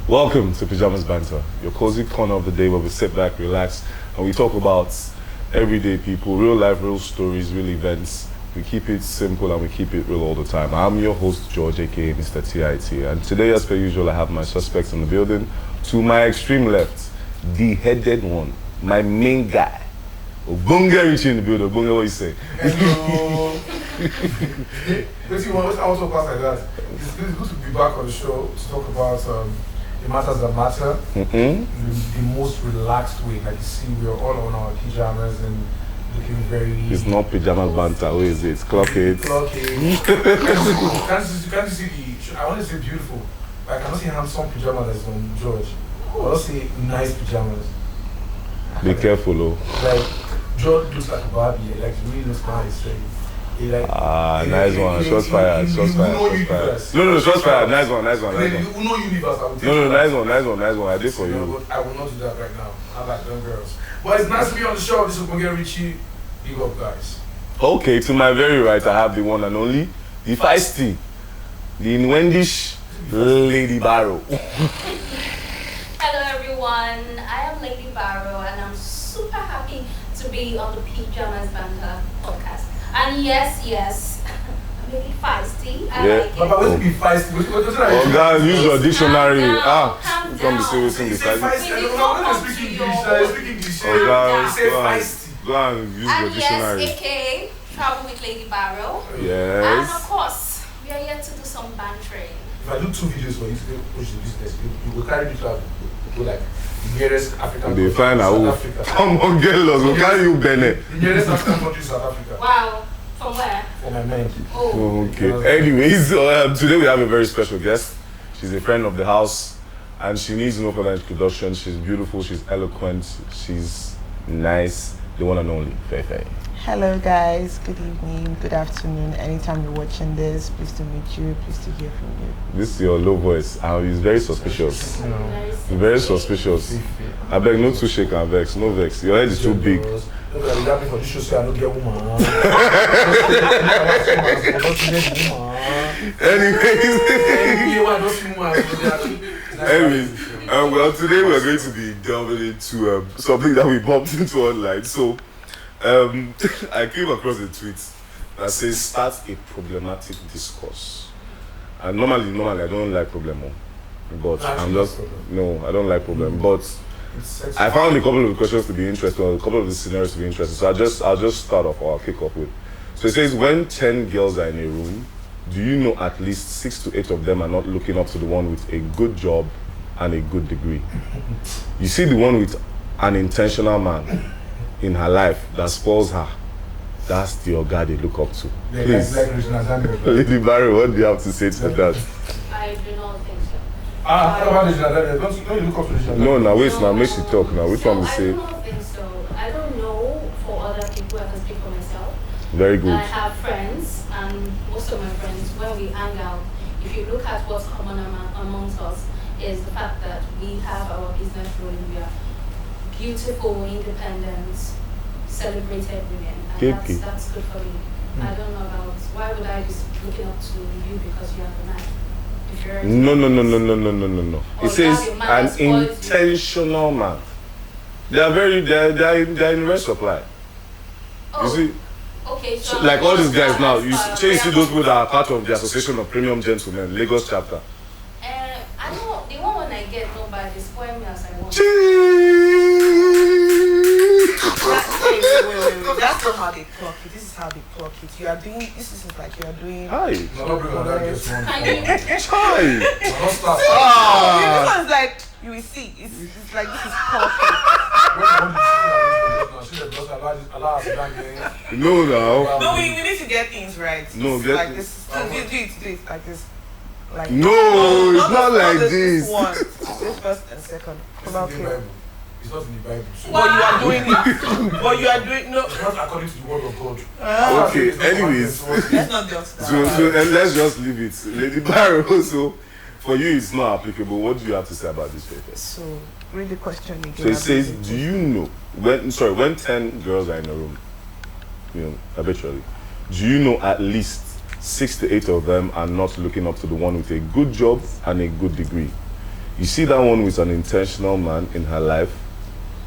Welcome to Pajamas Banter, your cozy corner of the day where we sit back, relax, and we talk about everyday people, real life, real stories, real events. We keep it simple and we keep it real all the time. I'm your host, George, aka Mr. TIT, and today, as per usual, I have my suspects in the building. To my extreme left, the headed one, my main guy. Obunga Richie in the building. Obunga, what you say? Hello. Basically, I want to pass like that. It's good to be back on the show to talk about the matters that matter. The most relaxed way. Like you see, we are all on our pajamas and looking very. It's not pajamas banter. What is it? Clock it. Clock it. You can't see the. I want to say beautiful, but I cannot see handsome pajamas that's on George. I want to say nice pajamas. Be careful, oh. Like George looks like a Barbie. Like he really looks nice. Nice one. Shots fired. Shots fired. No, shots fired. Nice one. Uno universe. I would take nice one. I did for you. But I will not do that right now. I like them girls. But it's nice to be on the show. This is Obunga Richie. Big up, guys. Okay, to my very right, I have the one and only, the feisty, the inwendish Lady Barrow. Hello everyone, I am Lady Barrow and I'm super happy to be on the Pajamas Banter podcast. And yes, I'm really feisty. I like it. But what's be feisty? Oh God, use your dictionary. Calm Come be down. serious in the Speaking English. Oh God, Say feisty. go and use your And dictionary. yes, aka Travel with Lady Barrow. And of Yes. course, we are here to do some bantering. If I do 2 videos for you to push the business, you will carry me to like the nearest African They country, find out. South Africa. Come on, get lost. We'll carry you, Bennett. The nearest African country, South Africa. Wow, from where? For my mind. Oh, Okay. Anyways, today we have a very special guest. She's a friend of the house, and she needs no further introduction. She's beautiful. She's eloquent. She's nice. The one and only Feifei. Hello guys, good evening, good afternoon, anytime you're watching this, pleased to meet you, pleased to hear from you. This is your low voice. He's very suspicious. Very suspicious. I beg, no too shake and vex. No vex. Your head is too big. Look at that for this show, say I don't get woman. Anyways, well, today we're going to be delving into something that we bumped into online. So, I came across a tweet that says start a problematic discourse. And normally I don't like problem, but I'm just I don't like problem. But I found a couple of the questions to be interesting, or a couple of the scenarios to be interesting. So I'll just start off, or I'll kick off with. So it says, when 10 girls are in a room, do you know at least 6 to 8 of them are not looking up to the one with a good job and a good degree? You see the one with an intentional man in her life that spoils her. That's the oga they look up to. Please, Lady Barry, what do you have to say to that? I do not think so. What about Regina Daniel? Don't you look up to Regina Daniel? No, wait, now make she talk now. Which one we I say? do not think so. I don't know for other people. I can speak for myself. Very good. I have friends, and most of my friends, when we hang out, if you look at what's common amongst us, is the fact that we have our business rolling. We are beautiful, independent, celebrated women, and that's good for me. I don't know about why would I be looking up to you because you have a man. If you're No. It says an intentional man. They're in rare supply. You see? Okay, so Like all these guys now, you see those people that are part of the Association of Premium Gentlemen, Lagos chapter. I know the one when I get nobody spoil me as I want. Wait. That's not how they clock it. This is how they clock it. You are doing, this is like you are doing. Hi. No, bring on that guest one. Hi. This one's like, you will see. It's like this is clocking. No, now. No, we need to get things right. No, It's get like this. Do it like this. Like no, it's not like this. One. This first and second. Okay. It's not in the Bible. So But you are doing it. But you are doing no. it's not according to the word of God. Okay, anyways. Let's not just. So and let's just leave it. Lady Barrow, so for you it's not applicable. What do you have to say about this paper? So read the question again. So it says, do you know when 10 girls are in a room, habitually, do you know at least 6 to 8 of them are not looking up to the one with a good job and a good degree? You see that one with an intentional man in her life,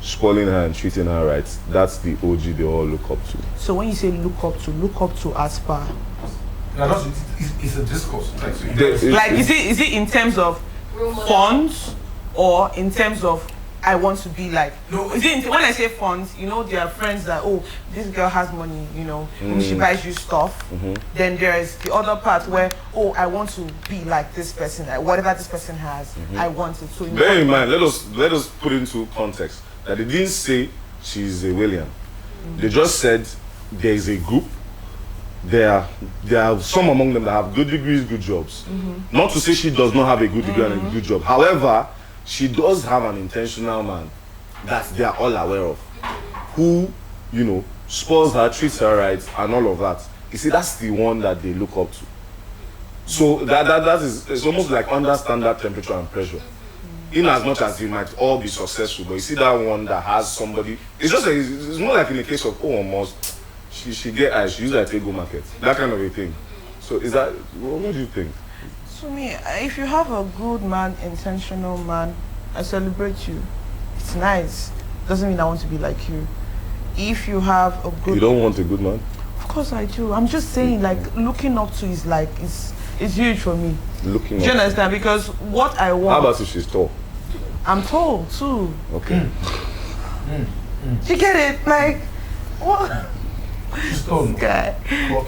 spoiling her and treating her right. That's the OG they all look up to. So when you say look up to as per, Now, it's a discourse. Like, so like is it in terms of funds or in terms of I want to be like? No, Is it when I say funds, you know, there are friends that, oh, this girl has money, you know, she buys you stuff. Then there is the other part where, oh, I want to be like this person, like whatever this person has, I want it. So Bear in mind, let us put into context that they didn't say she's a William. They just said there is a group. There are some among them that have good degrees, good jobs. Not to say she does not have a good degree and a good job. However, she does have an intentional man that they are all aware of, who, you know, spoils her, treats her right, and all of that. You see, that's the one that they look up to. So that is, it's almost like under standard temperature and pressure. In as much as they might all be successful, but you see that one that has somebody, it's just like, it's more like in the case of, oh, almost, she get eyes, she uses a go market, that kind of a thing. So is that, what do you think? to me, if you have a good man, intentional man, I celebrate you. It's nice. Doesn't mean I want to be like you. If you have a good, You don't want a good man? of course I do. I'm just saying, like, looking up to is like it's huge for me. Looking Do you up. understand? Because what I want, How about if she's tall? I'm told too. Okay. You get it? Like, what? Stone. Guy.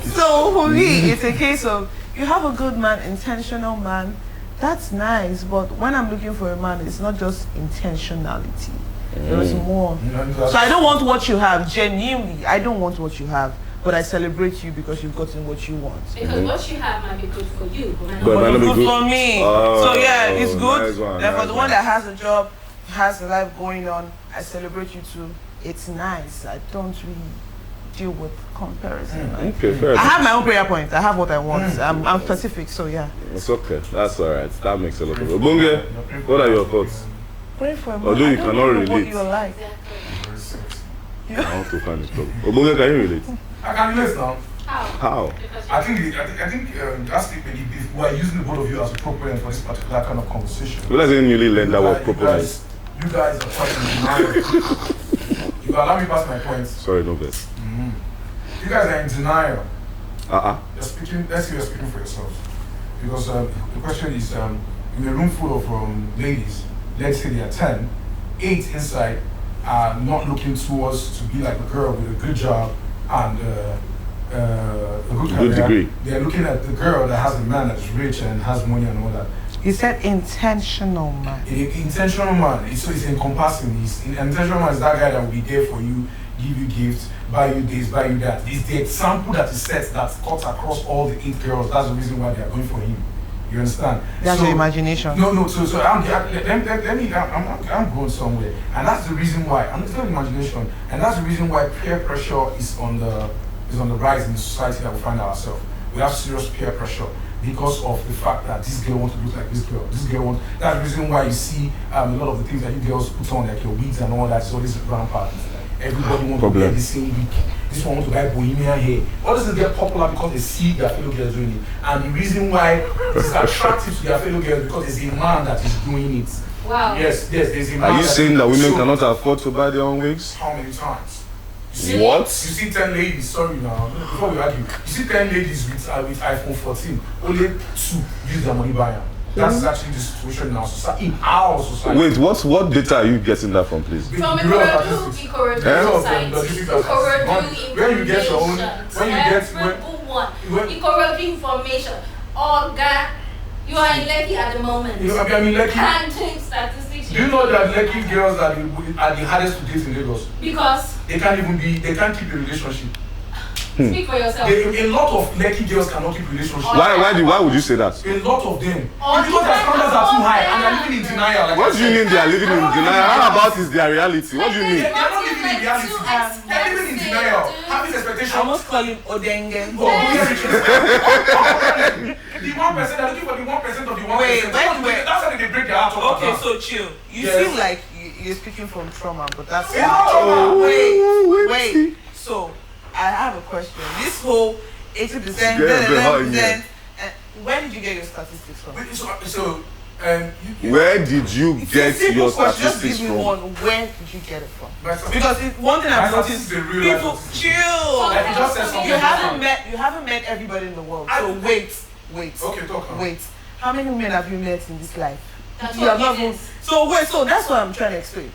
So for me, it's a case of you have a good man, intentional man. That's nice, but when I'm looking for a man, it's not just intentionality. There is more. So I don't want what you have. Genuinely, I don't want what you have. But I celebrate you because you've gotten what you want. Because what you have might be good for you, but might But it might not not be be Good good. for me. Oh, So yeah, it's good. nice one, Then for nice the one. one that has a job, has a life going on, I celebrate you too. It's nice. I don't really deal with comparison. Right? Okay, fair I enough. have my own prayer point. I have what I want. I'm specific, so yeah. It's okay. That's alright. That makes a lot of sense. Bunge, what are your thoughts? Pray for a man. Although you I don't cannot know what relate. you're like. I want to find this problem. Bunge, can you relate? I can relate now. How? How? Because I think that statement, if we are using the both of you as appropriate for this particular kind of conversation. Well, let's say newly learned that word You properness. guys are quite in denial. You allow me pass my points. Sorry, no best. You guys are in denial. Uh-uh. Let's say you're speaking for yourselves. Because the question is, in a room full of ladies, let's say there are 10, 8 inside are not looking towards to be like a girl with a good job and a good career. degree. They're looking at the girl that has a man that's rich and has money and all that. You said intentional man. Intentional man, so it's encompassing. Intentional man is that guy that will be there for you, give you gifts, buy you this, buy you that. It's the example that is set that cuts across all the 8 girls. That's the reason why they are going for him. You understand? That's your imagination. No. So I'm going somewhere, and that's the reason why. I'm not imagination, and that's the reason why peer pressure is on the rise in the society that we find ourselves. We have serious peer pressure because of the fact that this girl wants to look like this girl. This girl wants. That's the reason why you see a lot of the things that you girls put on, like your wigs and all that. So this rampant. Everybody wants to wear the same wig. This one wants to buy bohemian hair. All this get popular because they see their fellow girls doing it. And the reason why it's attractive to their fellow girls because there's a man that is doing it. wow. Yes, there's a man. Are you saying that women So, cannot afford to buy their own wigs? How many times? What? You see 10 ladies, sorry now, before we argue, you see 10 ladies with iPhone 14, only 2 use their money buy them. That's actually the situation in our society. In our society. Wait, what data are you getting that from, please? From Bureau of Ikorodu, Statistics. Ikorodu Yeah. Society, When Ikorodu you get your own, information, when you get, everyone, when- Ikorodu information, Oga, you are in Lekki at the moment. you know, I mean, Lekki, Can't take statistics. do you know that Lekki girls are the hardest to date in Lagos? Because, They can't keep a relationship. speak for yourself. A lot of Lekki girls cannot keep relationships. Why would you say that? A lot of them. Oh, Because their standards are too high and they're living in denial. Like What I do you said. mean they are living in denial? How about is their reality? What do you mean? They're not living in reality. They're living in denial. Having I expectations. almost call him Odenge. Oh, yeah, the 1%, they're looking for the 1% of the 1%. Wait. That's how they break their heart up. Okay, so chill. You Yes. seem like you're speaking from trauma, but that's Yeah. not. Wait. So I have a question. This whole 80%, Yeah, but how, 11%. yeah. Where did you get your statistics from? So Where did you It's a get simple your question. Just statistics give me from? one. Where did you get it from? My statistics- Because one thing I've My noticed, statistics are real people life. chill. Like you just said something. You haven't met everybody in the world. So wait. Okay, talk now. Wait. How many women have you met in this life? That's You have what not it even. is. So wait. So that's what I'm trying to explain.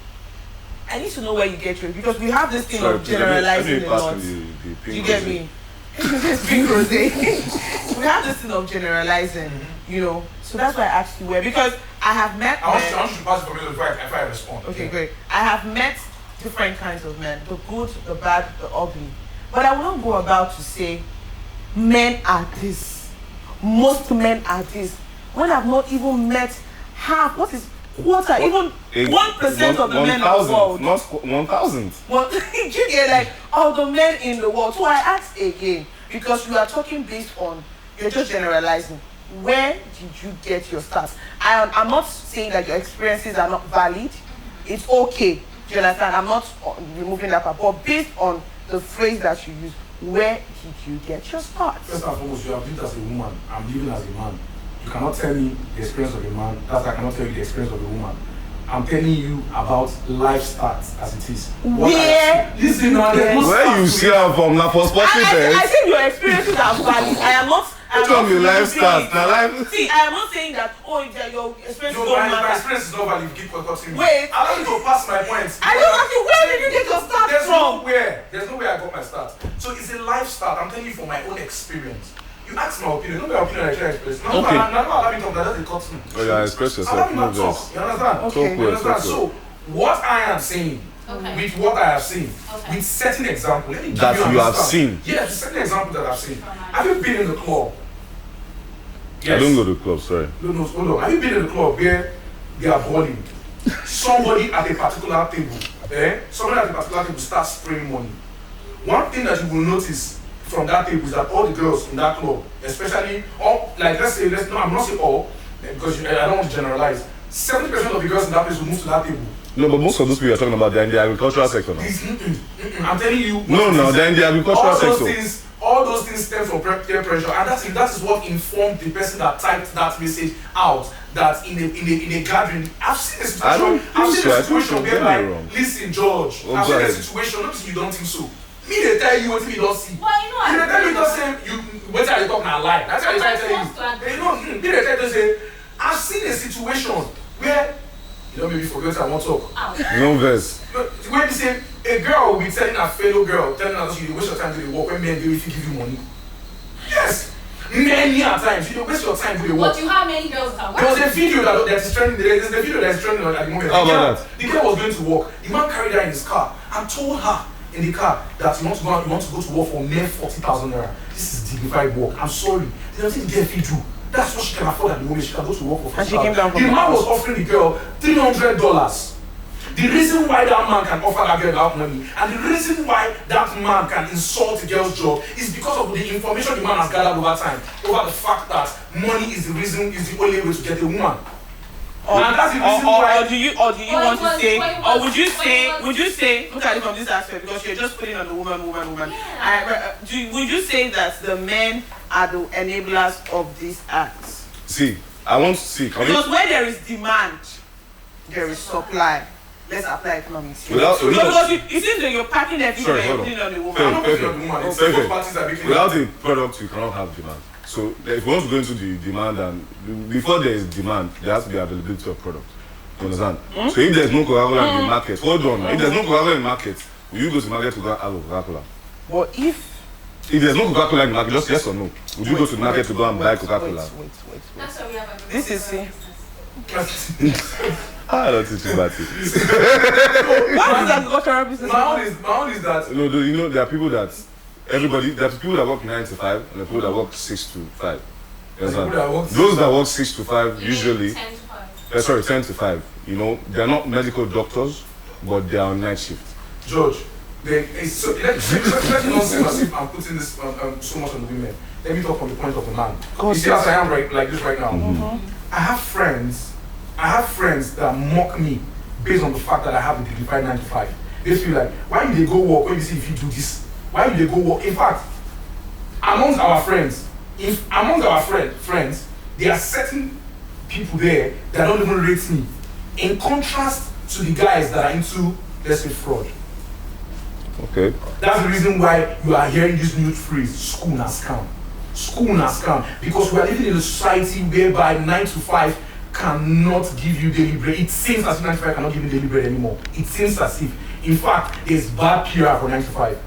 I need to know where you get your, because we have this thing Sorry, of please, let me generalizing a pass lot. me the pink You get rosé. me? It's pink rosé. We have this thing of generalizing, you know. So that's why I asked you where, because I have met I want men. you to pass it for me before I respond. Okay, great. I have met different kinds of men, the good, the bad, the ugly. But I will not go about to say men are this. Most men are this. When I've not even met half, what is quarter, even 1% of the men in the world. Not 1,000. Well, you get like all the men in the world. So I ask again, because you are talking based on, you're just generalizing. Where did you get your stats? I'm not saying that your experiences are not valid. It's okay. Do you understand? I'm not removing that part. But based on the phrase that you use, where did you get your stats? First and foremost, you have lived as a woman. I'm living as a man. You cannot tell me the experience of a man. That's why I cannot tell you the experience of a woman. I'm telling you about life stats as it is. Where? Listen, now, there's no Where you stats see to it. her from? Now for sporting I bets. think your experiences are valid. I am not. Which one be life stats? Now life. See, I am not saying that. Oh, your experiences No, don't my matter. experience is not valid. Keep cutting me. Wait. Allow me to pass my points. I don't ask you, where did you get your stats There's from? nowhere. There's nowhere I got my stats. So it's a life start. I'm telling you from my own experience. You ask my opinion. Not my opinion I try to express. Now, Okay. now allow me to talk. That doesn't cut me. Oh yeah, express Allow yourself. me No not talk. verse. You understand? Okay. Talk You well, understand? talk well. So what I am saying, Okay. with what I have seen, Okay. with certain example, let me give That you an you have example. seen. Yes, with certain example that I've seen. Have you been in the club? I don't go to club, sorry. No, hold on. Have you been in the club where they are balling? Somebody at a particular table, somebody at a particular table starts spraying money. One thing that you will notice from that table is that all the girls in that club, especially all, like I'm not saying all, because I don't want to generalize. 70% of the girls in that place will move to that table. No, but most of those people you're talking about, they're in the agricultural sector now. I'm telling you. No, they're in the agricultural sector. All those things stem from peer pressure, and that is what informed the person that typed that message out. That in a gathering, I've seen a situation. I've seen a situation whereby, listen, George, I've seen a situation. Not you don't think so. Me they tell you what you don't see. Well, you know, Me they tell you don't say you. What are you talking about? Lie. That's how they tell you. You know, me they tell you say. I've seen a situation where you don't maybe forget I won't talk. No verse. When you say a girl will be telling a fellow girl, telling her that you waste your time to work when men they if you give you money. Yes, many a times you waste your time to work. But you have many girls that There was work. a video that is trending. There's a video that is trending at the moment. How about that? The girl was going to work. The man carried her in his car and told her in the car that you want to go to work for mere 40,000 naira. This is dignified work. I'm sorry. There's nothing there for you to do. That's what she can afford at the moment. She can go to work for 40,000. And she came down from the man was offering the girl $300. The reason why that man can offer that girl that money and the reason why that man can insult the girl's job is because of the information the man has gathered over time, over the fact that money is the only way to get a woman. And that's the reason why. Or do you want to say, or would you say, look at it from this aspect, because you're just putting on the woman. Yeah. Would you say that the men are the enablers of these acts? See, I want to see. Because where there is demand, there is supply. Let's apply economics here. Without You seem that you're packing everything and putting on the woman. I'm not putting on the woman. It's both parties that making without a product, you cannot have demand. So if you want to go into the demand, and before there is demand, there has to be availability of product. You understand? So if there's no Coca-Cola in the market, hold on. If there's no Coca-Cola in the market, will you go to the market to go and have a Coca-Cola? But if there's no Coca-Cola in the market, just yes or no, would you go to the market to go and buy Coca-Cola? Wait. That's why we have a This is see. I don't teach you about it. What is agricultural business? My own is that. No, you know, there are people that there's people that work 9 to 5 and there are people that work 6 to 5. You understand? Those that work 6 to 5 usually, 10 to 5. 10 to 5. You know, they're not medical doctors, but they are on night shift. George, so let's not seem as if I'm putting this so much on the women. Let me talk from the point of the man. You see, as I am like this right now. I have friends that mock me based on the fact that I have a dignified 9 to 5. They feel like, why do they go work when you see if you do this? Why do they go work? In fact, amongst our friends, there are certain people there that don't even rate me. In contrast to the guys that are into, let's say, fraud. Okay. That's the reason why you are hearing this new phrase, school na scam. School na scam. Because we are living in a society whereby 9 to 5 cannot give you daily bread. It seems as if 9 to 5 cannot give you daily bread anymore. It seems as if. In fact, there's bad PR for 9 to 5.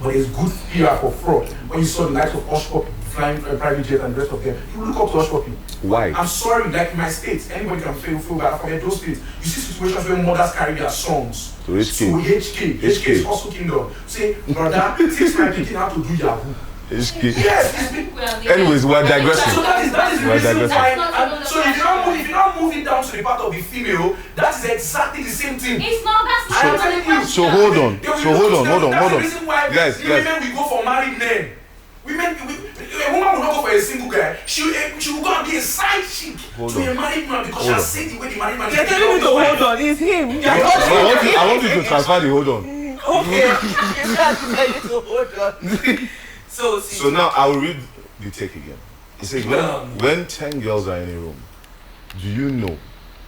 But there's good PR for fraud. When you saw the likes of Hush Puppy flying a private jet and the rest of them, you look up to Hush Puppy. Why? I'm sorry, like in my state, anybody can feel bad. From those states, you see situations where mothers carry their sons To HK. HK is also kingdom. Say, brother, teach my pikin how to do Yahoo. HK. Yes, it's been. Anyways, we're digressing. So that is the We're reason digressing. why. And so if you're not moving down to the part of the female, that is exactly the same thing. It's not, that's I am telling you. So hold on. They will So look hold to on. them. Hold on. That's Hold the on. reason why Guys, the guys. women will go for married men. A woman will not go for a single guy. She will go and be a side chick Hold to on. a married man because she Hold has on. seen the way the married man is You're taking telling me to care of his hold wife. on. It's him. I want you to transfer the hold on. Okay. You can't tell you to hold on. So now I will read the take again. It says when 10 girls are in a room, do you know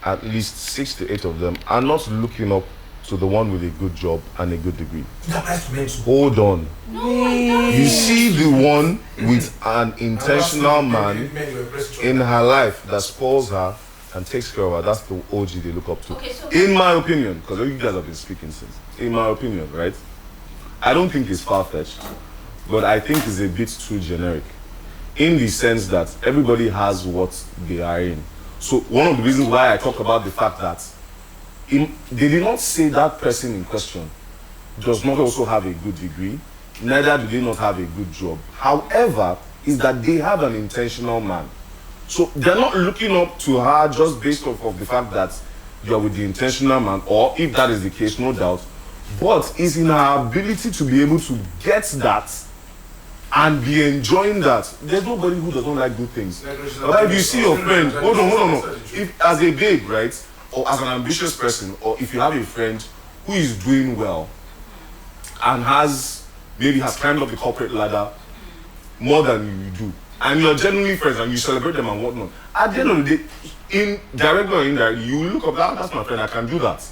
at least 6 to 8 of them are not looking up to the one with a good job and a good degree? That applies to men too. Hold on. No, it doesn't. You see the one with an intentional man in her life that spoils her and takes care of her. That's the OG they look up to. Okay, so In my opinion, because you guys have been speaking since. In my opinion, right? I don't think it's far-fetched, but I think it's a bit too generic. In the sense that everybody has what they are in. So one of the reasons why I talk about the fact that they did not say that person in question does not also have a good degree, neither do they not have a good job. However, is that they have an intentional man. So they're not looking up to her just based off of the fact that you're with the intentional man, or if that is the case, no doubt, but it's in her ability to be able to get that and be enjoying that. There's nobody who doesn't like good things. But if you see your friend, hold on. If as a babe, right, or as an ambitious person, or if you have a friend who is doing well and maybe has climbed up the corporate ladder more than you do, and you're genuinely friends and you celebrate them and whatnot, at the end of the day, in direct or indirect, you look up, that's my friend, I can do that.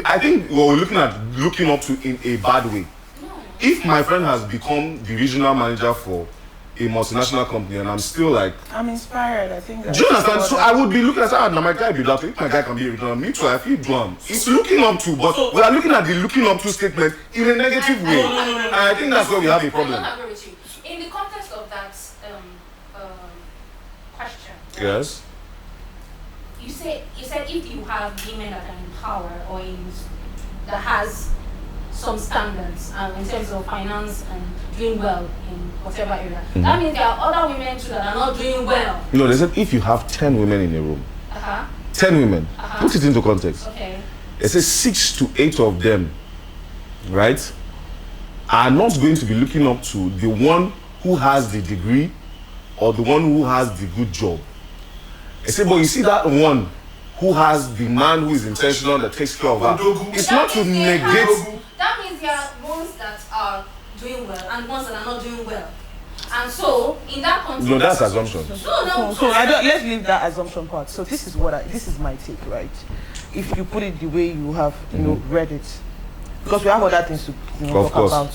I think we're looking up to in a bad way. If my friend has become the regional manager for a multinational company and I'm still like, I'm inspired. I think. do you understand? So I would be looking at now my guy be that. If my guy can be a regional, me too. I feel drawn. It's looking up to, but we are looking at the looking up to statement in a negative way, and I think that's where we have a I problem. don't agree with you. In the context of that question, right? Yes. You said if you have women that are in power or that has some standards in terms of finance and doing well in whatever area, that means there are other women too that are not doing well. No, they said if you have 10 women in a room, 10 women, put it into context. Okay. It says 6 to 8 of them, right, are not going to be looking up to the one who has the degree or the one who has the good job. I say, but you see that one who has the man who is intentional that takes care of her. It's not to negate. That means there are ones that are doing well and ones that are not doing well. And so, in that context... No, that's assumption. No. So let's leave that assumption part. So this is this is my take, right? If you put it the way you have, read it, because we have other things to talk about.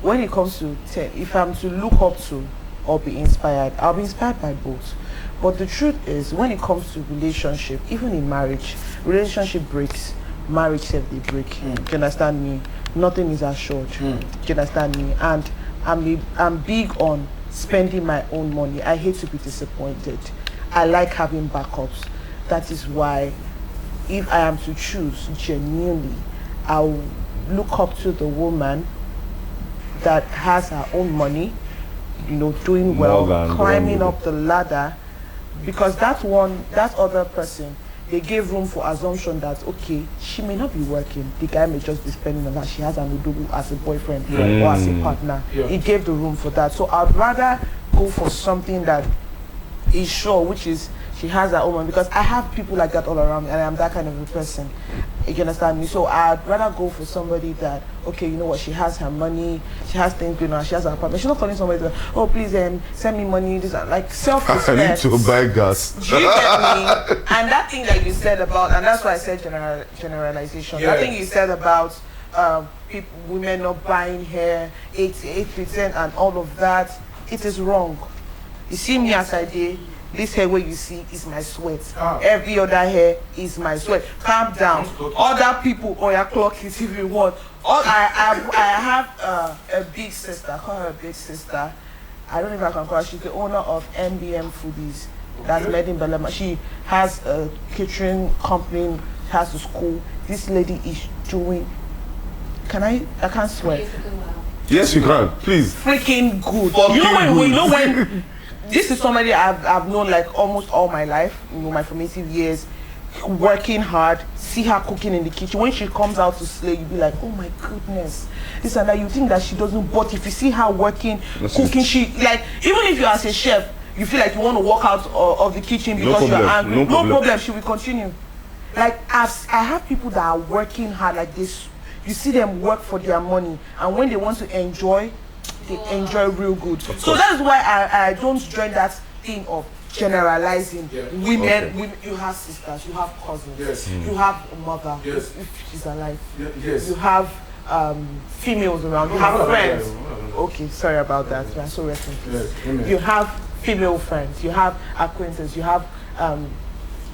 When it comes to 10, if I'm to look up to or be inspired, I'll be inspired by both. But the truth is, when it comes to relationship, even in marriage, relationship breaks, marriage self they break. Do you understand me? Nothing is assured. Do you understand me? And I'm big on spending my own money. I hate to be disappointed. I like having backups. That is why, if I am to choose genuinely, I'll look up to the woman that has her own money, doing well, climbing up the ladder, because that other person, they gave room for assumption that, okay, she may not be working, the guy may just be spending on her, she has an udogu as a boyfriend or as a partner. He gave the room for that. So I'd rather go for something that is sure, which is she has her own money, because I have people like that all around me and I am that kind of a person. You understand me? So I'd rather go for somebody that, okay, you know what, she has her money, she has things going on, she has her apartment. She's not calling somebody to, oh, please send me money. This like self-respect. I need to buy gas. Do you get me? And that thing that you said about, and that's why I said generalization. Yeah. That thing you said about people, women not buying hair, 88%, and all of that, it is wrong. You see me as I did. This hair where you see is my sweat. Every other hair is my sweat. Calm down. Other people, or your clock it if you want. I have a big sister. I call her a big sister. I don't know if I can call her. She's the owner of MBM Foodies. That's made in Belema. She has a catering company. She has a school. This lady is doing. I can't swear. Yes, you can. Please. Freaking good. You know when this is somebody I've known like almost all my life, you know, my formative years, working hard, see her cooking in the kitchen. When she comes out to slay, you be like, oh my goodness, this and that. You think that she doesn't, but if you see her working, cooking, she like, even if you are as a chef, you feel like you want to walk out of the kitchen because you're angry. No problem, she will continue. Like I have people that are working hard like this. You see them work for their money, and when they want to enjoy, they enjoy real good. So that's why I don't join that thing of generalizing. Women, you have sisters, you have cousins, you have a mother, if she's alive, you have females around, you have friends. Okay, sorry about that. I'm so rest in peace. You have female friends, you have acquaintances, you have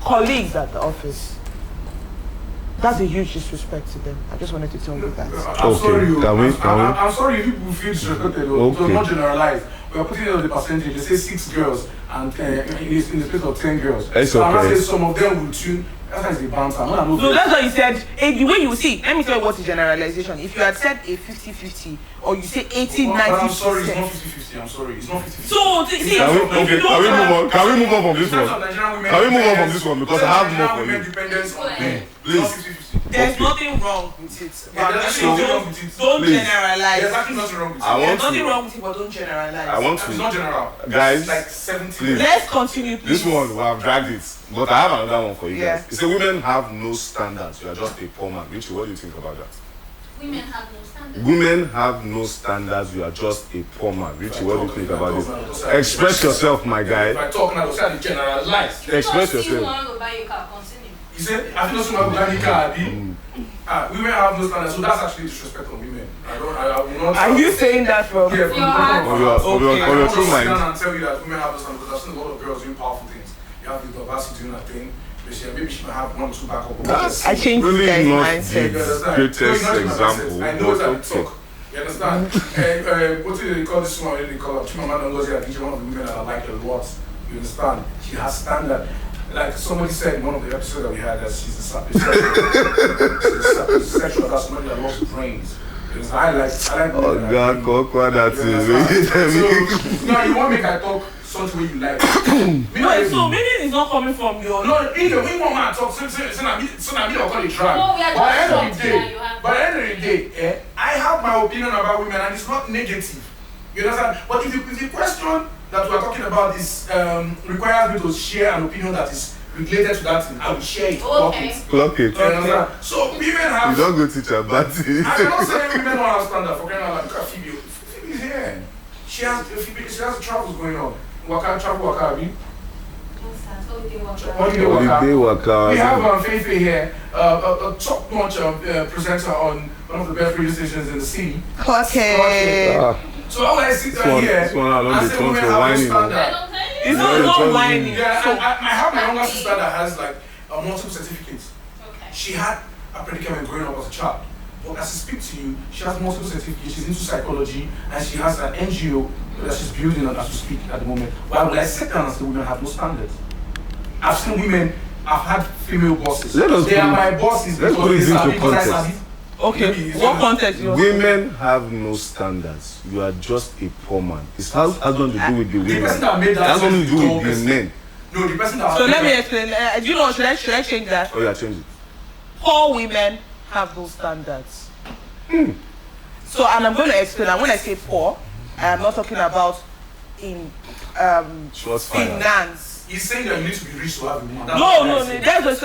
colleagues at the office. That's a huge disrespect to them. I just wanted to tell you that. I'm sorry, I'm sorry if people feel disrespected. So not generalize. We are putting it on the percentage. They say 6 girls and in the place of 10 girls. It's so okay. I say some of them will tune. That's the banter. No, that's what you said. The way you see, let me tell you what is generalization. If you had said a 50-50 or you say 80-90%. I'm sorry, it's not 50-50. I'm sorry, it's not 50-50. So, see, can we move on? Can we move on from this one? Can we move on from this one because I have more for you? Dependence on men. Please. There's nothing wrong with it. Yeah, there's nothing wrong with it. Don't Please. generalize. There's actually nothing wrong with it. There's nothing wrong with it, but don't generalize. I want It's not to. general. Guys, It's like 70. please. Let's continue, please. This one, we have dragged it. But I have another one for you Yeah. guys. It's a women have no standards. You are just a poor man. Richie, what do you think about that? Women have no standards. Women have no standards. You are just a poor man. Richie, what do you think about this? Express yourself, my If guy. I talk now, I'll say generalize. Express Because you yourself. want to buy your car, continue. You said, I think that's what I'm going women have no standards, so that's actually disrespect on women. I will not. Are you saying that from? Yeah, Your heart. Of your true I mind. and tell you that women have no standards because I've seen a lot of girls doing powerful things. You have the Babasi doing that thing. Maybe she might have 1 or 2 backup. That's I changed really guys' not mindset. the greatest example. I know But that okay. talk. You understand? What do they call this woman? What do they call her? Chimamanda Ngozi Adichie, one of the women that I like a lot. You understand? She has standard. Like somebody said in one of the episodes that we had, that she's a sexual. That's somebody that loves brains. Because I like. Oh God, Coco, that So, is. no, you want me to talk such way you like. No, so maybe it's not coming from your. No, either we want to talk. So I mean, I'll call it drag. No, we are By the just end of the shocked that day, you have. by the end of the day, I have my opinion about women, and it's not negative. You understand? But if the question that we are talking about is requires me to share an opinion that is related to that thing, I will share it. Okay. Lock it. You understand? So women You have. don't go teach her bad things. I cannot say women don't have standard for crying out loud. Look at Phoebe. Phoebe's here. She has travels going on. Travel waka, abi? What's that? Holiday worker. Holiday Holiday waka. waka. We have Feifei here, a top-notch presenter on one of the best radio stations in the city. Okay. So how would I sit This down one- here this one I don't and dey say turn women to have no whining. standard? I don't tell you. It's Yeah, not it's whining. Yeah, So, I have my younger sister that has like multiple certificates. Okay. She had a predicament growing up as a child. But as I speak to you, she has multiple certificates. She's into psychology and she has an NGO that she's building as we speak at the moment. Why would I sit down and say women have no standards? I've seen women, I've had female bosses. Let us They put are it- my bosses let's because put it they into sabi, because I context. sabi. okay. What context? Women have no standards. You are just a poor man. It has nothing to do with the The women. person that made It that has nothing to do with the person. men. No, the person that So let me explain. Do you know? Should I change that? Oh, yeah, change it. Poor women have those standards. So, and I'm going to explain. And when I say poor, I am not talking about in Shots fired. finance. He's saying that you need to be rich to have a woman. That's what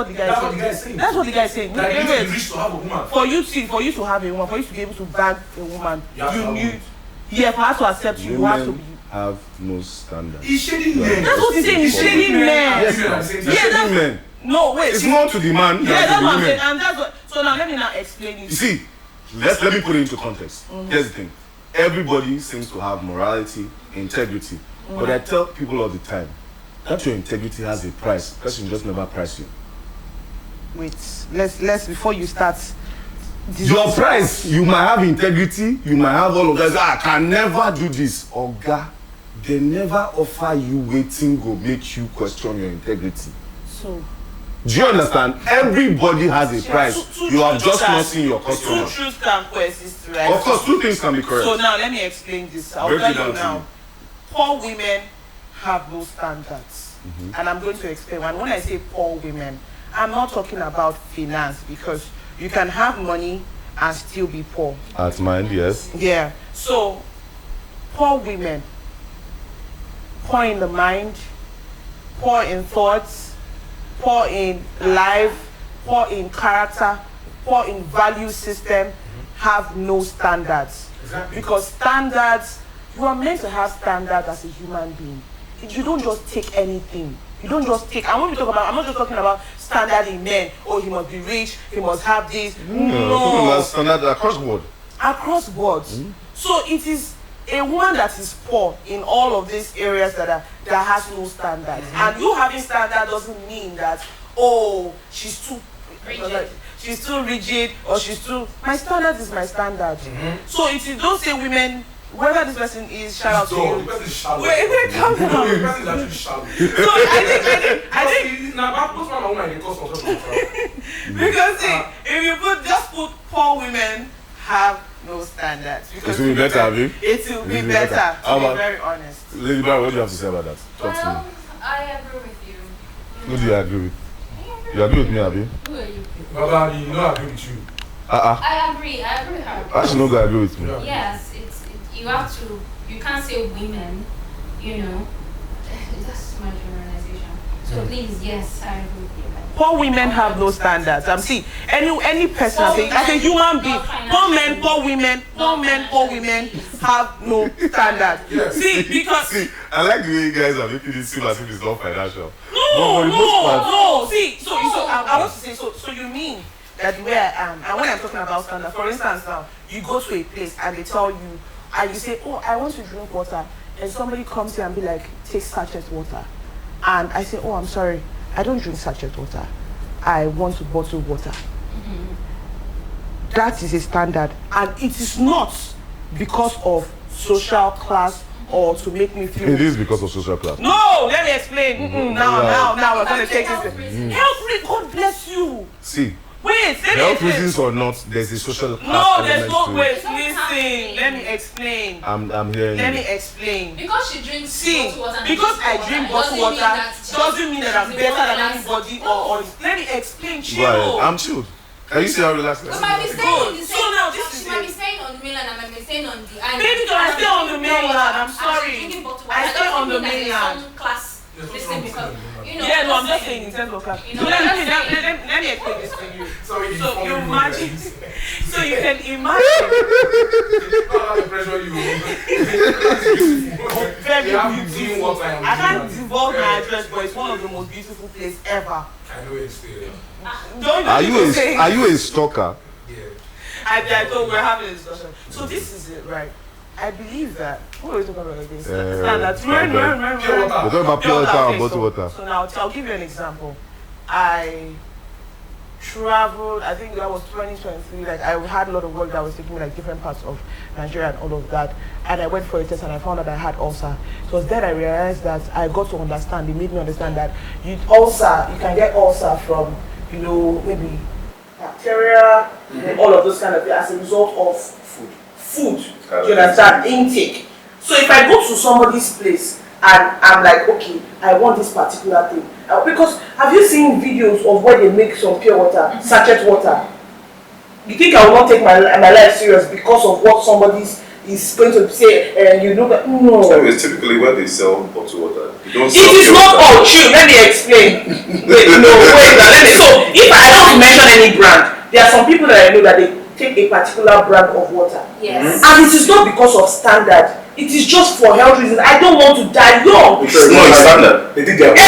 the guy is saying. That's what the guy is saying. That you need to be rich to have a woman. For you to have a woman, for you to be able to bag a woman, for her to accept you, you have to be. Have no standard. He's shading men. That's what he's saying. He's shading men. Yes, shading men. No, wait. It's more to the man. Yeah, that's what I'm saying. And that's what. So now let me now explain it. You see, let me put it into context. Here's the thing. Everybody seems to have morality, integrity. But I tell people all the time that your integrity has a price. Person just never price you. Wait, let's before you start. Your price, you might have integrity, you might have all of that. I can never do this. Oga, they never offer you waiting go make you question your integrity. So, do you understand? Everybody has a price. You have just not seen your customer. Two truths can coexist, right? Of course, two things can be correct. So now let me explain this. I'll Break it tell you down to now. Poor women have no standards, and I'm going to explain. And when I say poor women, I'm not talking about finance, because you can have money and still be poor. At mind, yes. Yeah. So, poor women, poor in the mind, poor in thoughts, poor in life, poor in character, poor in value system, have no standards. Exactly. Because standards, you are meant to have standards as a human being. You don't just take anything. You don't just take. And when we talk about, I'm not just talking about standard in men. Oh, he must be rich. He must have this. No. Standard across board. Across boards. So it is a woman that is poor in all of these areas that has no standards. And you having standard doesn't mean that, oh, she's too rigid. She's too rigid, or she's too. My standard is my standard. So it is. Don't say women. Whoever this person is, shout out to you. The person is shallow. Wait, calm down. The person is actually shallow. So I think now most man and woman they cause control. because see, if you just put poor women have no standards. It will be better, Abi. It will be better. To be very honest. Lady Barry, what do you have to say about that? Talk to Well, me. I agree with you. Who do you agree with? You agree with me, Abi? Who are you? Baba, you know I agree with you. I agree with her. I should not go agree with me. Yeah. Yes, you have to, you can't say women, that's my generalization. So please, yes, I agree with you. Poor women have no standards. See, any person as a human being, poor men, poor women have no standards. Yes. See, because I like the way you guys are making it seem as if it's not financial. no. See, so I want to say, so you mean that the way I am, and when I'm talking about standards, for instance, now you go to a place and they tell you, and you say, oh, I want to drink water, and somebody comes here and be like, take sachet water, and I say, oh, I'm sorry, I don't drink sachet water, I want to bottle water. That is a standard, and it is not because of social class or to make me feel. It is because of social class. No, let me explain. Now we're going to take this. Health, God bless you. See, Wait, let me health explain. reasons or not, there's a social class. No, there's element no to way. it. Listen, let me explain. I'm hearing Let you. me explain. Because she drinks See, bottled water. because I drink bottled water doesn't mean that I'm better than anybody or let me explain. Go ahead. Chill. I'm chilled. Can you see how relaxed I We am? might be staying on the So same. now this is She might it. be staying on the mainland. I might be staying on the island. Baby girl, I stay on the mainland. I'm sorry. Drinking bottled I water. stay don't on the mean that there's mainland. some class. Listen, because Yeah, no, I'm just saying in terms of class. You So know, let that's me explain this to you. Sorry, So you imagine. So you can imagine. the pressure you. Very You have to beautiful. do what I am I can't doing. divulge my address, but it's one of the most beautiful places ever. I know it's there. Are Don't you a stalker? Yeah. I thought we're having a discussion. So this is it, right? I believe that. What are we talking about again? Standards. Pure water. We're talking about pure water and bottled water. So now I'll give you an example. I traveled, I think that was 2023, like I had a lot of work that was taking me like different parts of Nigeria and all of that, and I went for a test and I found out I had ulcer. So it was then I realized that I got to understand, they made me understand that you can get ulcer from, maybe bacteria, all of those kind of things as a result of food. You understand? Intake. So if I go to somebody's place and I'm like, okay, I want this particular thing. Because have you seen videos of where they make some pure water, sachet water? You think I will not take my life serious because of what somebody is he's going to say, you look at no. Anyways, typically when they sell bottled water, you don't sell it is not all true. Let me explain. Wait, no, wait. Let me. So, if I don't mention any brand, there are some people that I know that they take a particular brand of water. Yes. And it is not because of standard. It is just for health reasons. I don't want to die young. It's not standard. They did their It's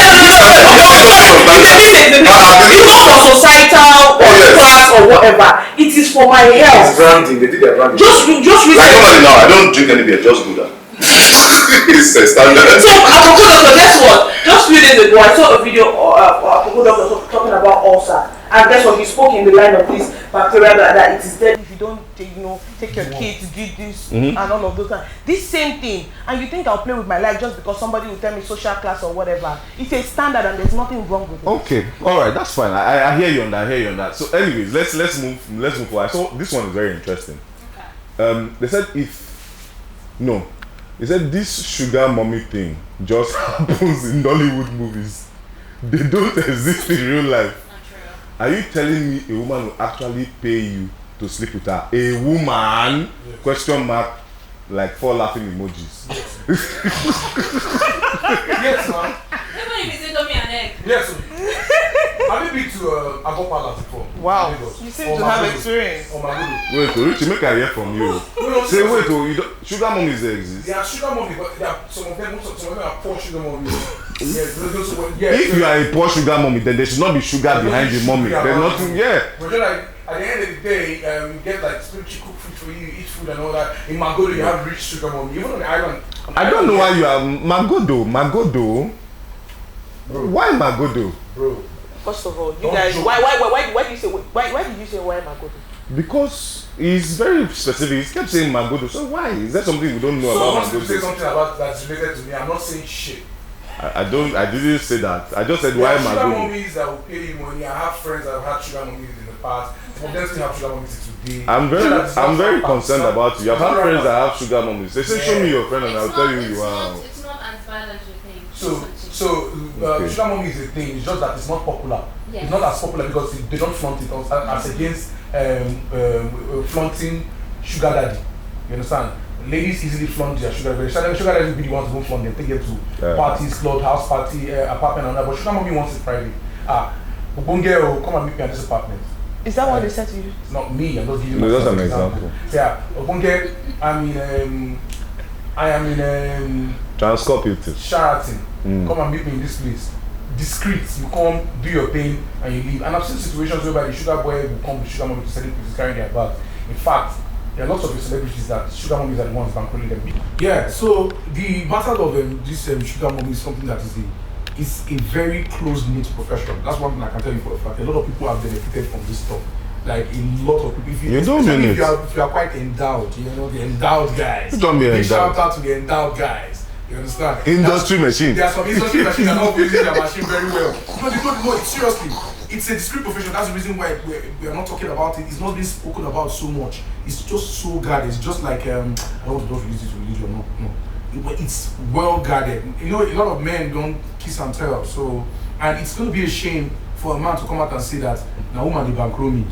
not for societal or class or whatever. It is for my health. It's branding. They did their branding. Just recently. Like now, I don't drink any beer. Just Gouda. It's a standard. So Apoko Doctor, guess what? Just a few days ago, I saw a video of Apoko Doctor talking about ulcer, and guess what? He spoke in the line of this bacteria that it is dead if you don't, take your kids, do this, and all of those things. This same thing, and you think I'll play with my life just because somebody will tell me social class or whatever? It's a standard, and there's nothing wrong with it. Okay, all right, that's fine. I hear you on that. I hear you on that. So, anyways, let's move forward. So this one is very interesting. Okay. They said they said this sugar mommy thing just happens in Nollywood movies. They don't exist in real life. Not true. Are you telling me a woman will actually pay you to sleep with her? A woman? Yes. Question mark, like 4 laughing emojis. Yes, man. Even if it's Indomie and egg. Yes. Have you been to Agbo Palace before? Wow, Lagos? you seem Or to have Magodo? experience. Or Magodo? Wait, Richie, make I hear from you. No, Say, wait, you don't, sugar mommies they exist. They are sugar mommy, but they are, some of them are poor sugar mommy. Yes, yes. If you are a poor sugar mommy, then there should not be sugar behind the mommy. There's nothing, yeah. But then, like, at the end of the day, you get like spiritual cook food for you, you eat food and all that. In Magodo, you have rich sugar mommy. Even on the island. I don't know why you are Magodo. Bro. Why Magodo? Bro. First of all, you Don't guys, joke. why did you say why did you say why Magodo? Because he's very specific. He kept saying Magodo. So why? Is that something we don't know So I about want to say Magodo? something about that's related to me. I'm not saying shit. I didn't say that. I just said There why are sugar Magodo. mommies that will pay you money. I have friends that have had sugar mommies in the past. Some of them still have sugar mommies today. I'm very concerned about you. I've had friends that have sugar mommies. They say show me your friend and I'll tell you you are. It's not anti-biology thing. So Okay. sugar mommy is a thing. It's just that it's not popular. Yes. It's not as popular because they don't flaunt it as against flaunting sugar daddy. You understand? Ladies easily flaunt their sugar daddy. Sugar daddy will be the ones who won't flaunt them. Take it to parties, club, house party, apartment, and all that. But sugar mommy wants it private. Ubonge, come and meet me at this apartment. Is that what they said to you? It's not me. I'm just giving you No, myself that's an example. Yeah, Ubonge, I am in Transcorp it. Sheraton. Come and meet me in this place. Discreet, you come, do your thing, and you leave. And I've seen situations whereby the sugar boy will come with sugar mommy to celebrities carrying their bags. In fact, there are lots of the celebrities that sugar mommies are the ones bankrolling them. Yeah, so the matter of this sugar mommy is something that is a very close-knit profession. That's one thing I can tell you for a fact. A lot of people have benefited from this stuff. Like a lot of people. If You don't mean if it. if you are quite endowed, you know, the endowed guys. You don't be Big endowed. shout out to the endowed guys. You understand? Industry machine. There are some industry machines that are not using their machine very well. No, seriously, it's a discreet profession. That's the reason why we are not talking about it. It's not being spoken about so much. It's just so guarded. It's just like I don't use this religion. No. But it's well guarded. You know, a lot of men don't kiss and tell. So, and it's going to be a shame for a man to come out and say that now woman they bankroll me.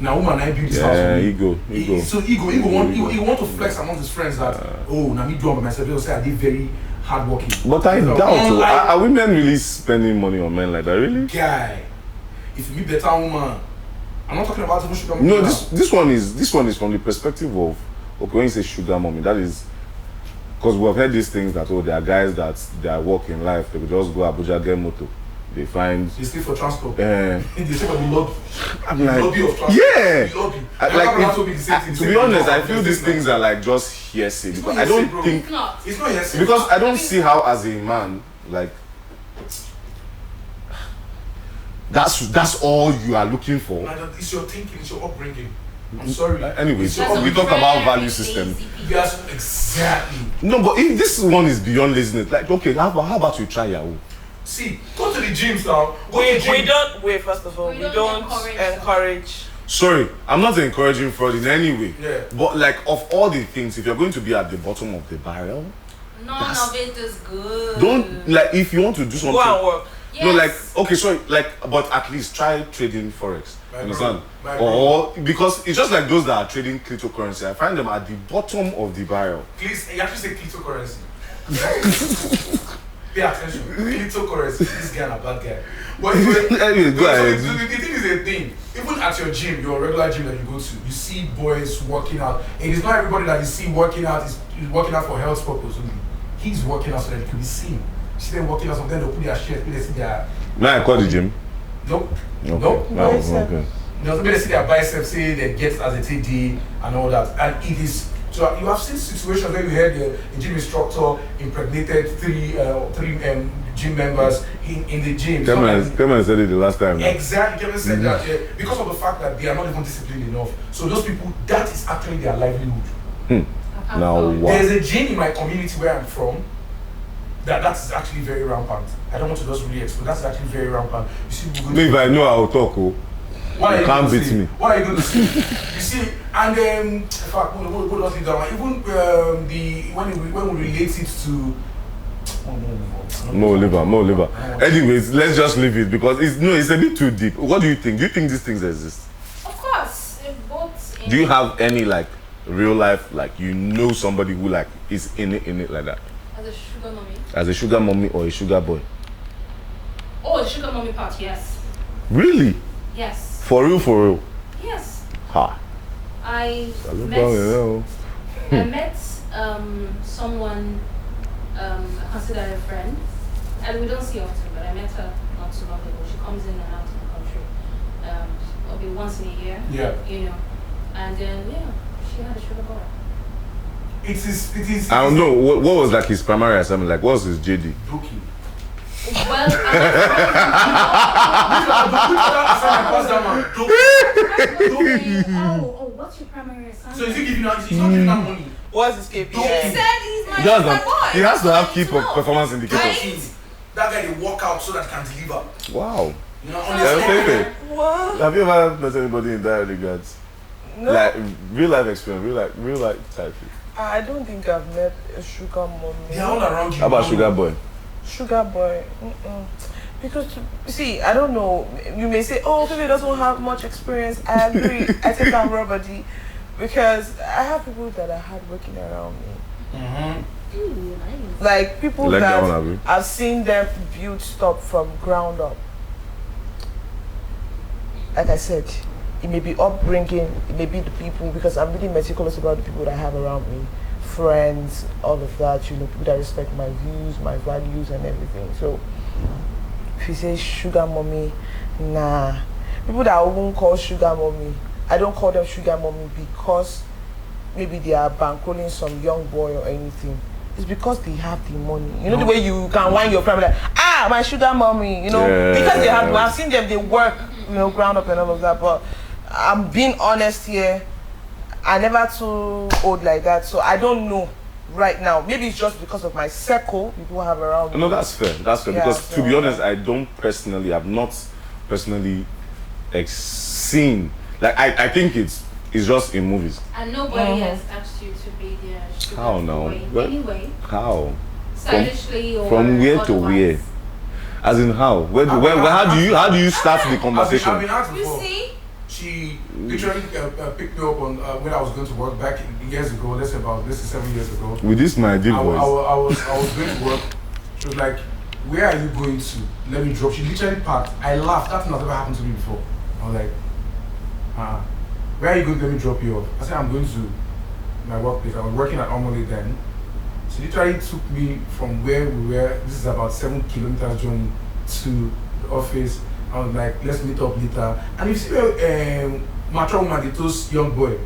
Now woman I build this house for me. Ego. So ego want to flex among his friends that now me do it by myself. They'll say I did very hardworking. But I So, doubt. unlike- Are women really spending money on men like that? Really? Guy, if you meet better woman, I'm not talking about even sugar mommy. No, now. this one is from the perspective of when you say sugar mommy, that is because we've heard these things that there are guys that their work in life they could just go Abuja get motor, they find They stay for transport. uh, In the shape of the lobby. I'm The like lobby of transport. yeah. The lobby. I- My like brother it- told me the same thing. to be honest, I feel these things are like just hearsay It's because not I don't hearsay, bro. think It's not. It's not hearsay. because I don't see how as a man like that's all you are looking for. It's your thinking, it's your upbringing. I'm sorry. Anyways, It's your we talk upbringing. about value system. Yes, exactly. No, but if this one is beyond laziness, like okay, how about you try Yahoo? See, go to the gyms now. Go to the gym. We don't wait. First of all, We we don't don't encourage. Sorry, I'm not encouraging fraud in any way. Yeah. But like of all the things, if you're going to be at the bottom of the barrel, None of it is good. don't like if you want to do something. Go and work. Yes. No, like okay, sorry, like but at least try trading forex. My Understand? bro, my Or because it's just like those that are trading cryptocurrency. I find them at the bottom of the barrel. Please, you actually say cryptocurrency. Pay attention. Cryptocurrency. This guy and a bad guy. But Anyway, go ahead. the thing is a thing. Even at your gym, your regular gym that you go to, you see boys working out. And it's not everybody that you see working out is working out for health purpose only. He's working out so that he can be seen. You see them working out, sometimes they'll put their shirt, they see their. Now I call the gym. Nope. Okay. Nope. No, Bicep. okay. They see their biceps, say they get as a TD and all that. And it is. So you have seen situations where you heard a gym instructor impregnated three gym members in the gym. Kevin said it the last time. Exactly, Kevin said that because of the fact that they are not even disciplined enough. So those people, that is actually their livelihood. Now wow. There's a gym in my community where I'm from. That's actually very rampant. I don't want to just really explain. That's actually very rampant. You see, people go to- If I know I'll talk. Oh. What are You you can't going to beat say? me. What are you going to say? You see, and in fact, what does it down? Even when we relate it to. More liver. Anyways, let's just leave it because it's a bit too deep. What do you think? Do you think these things exist? Of course, both. Do you have any like real life, like you know somebody who like is in it like that? As a sugar mommy? As a sugar mommy or a sugar boy? Oh, the sugar mommy part, yes. Really? Yes. For real? Yes. Ha. I Hello, met, hello. I met someone I consider a friend, and we don't see often, but I met her not too long ago. She comes in and out of the country, maybe once in a year. Yeah. You know, and then she had a sugar boy. It is. I don't know. What was like his primary assignment? Like, what was his JD? Dookie. Well, oh, what's your primary assignment? So is he giving out? He's not giving out money. What's his KPI? He said he's my He has, sugar boy. he has to have key No. performance indicators. Right? That guy they work out so that he can deliver. Wow. You know, Yeah, What? Have you ever met anybody in that regards? No, Like real life experience, real life type. I don't think I've met a sugar mommy. They are all around you. How about sugar boy? Sugar boy. Because, see, I don't know. You may say, oh, Phoebe doesn't have much experience. I agree. I think I'm Robert because I have people that are hardworking around me. Mm-hmm. Ooh, nice. Like people You like that that one, Abby? I've seen them build stuff from ground up. Like I said, it may be upbringing, it may be the people, because I'm really meticulous about the people that I have around me. Friends, all of that, you know, people that respect my views, my values and everything. So if you say sugar mommy, nah. People that I won't call sugar mommy, I don't call them sugar mommy because maybe they are bankrolling some young boy or anything. It's because they have the money. You know the way you can whine your family like, my sugar mommy, you know, Yeah. because they have, I've seen them, they work, you know, ground up and all of that, but I'm being honest here, I never too old like that, so I don't know right now. Maybe it's just because of my circle people have around me. No, that's fair. That's fair Yeah, because to be so- honest, I've not personally seen. Like I think it's just in movies. And nobody has asked you to be their sugar How now? boy What? anyway, How? stylishly or From where to otherwise. where? As in how? How do you start the I've been conversation? asked You before. see? She literally picked me up on when I was going to work back years ago. Let's say 7 years ago. With this my deep I voice. was going to work. She was like, "Where are you going to? Let me drop." She literally parked. I laughed. That thing has never happened to me before. I was like, "Where are you going to let me drop you off?" I said, "I'm going to my workplace." I was working at Omole then. She literally took me from where we were. This is about 7 kilometers journey to the office. I was like, "Let's meet up later." And you see, mature woman, they toast young boy.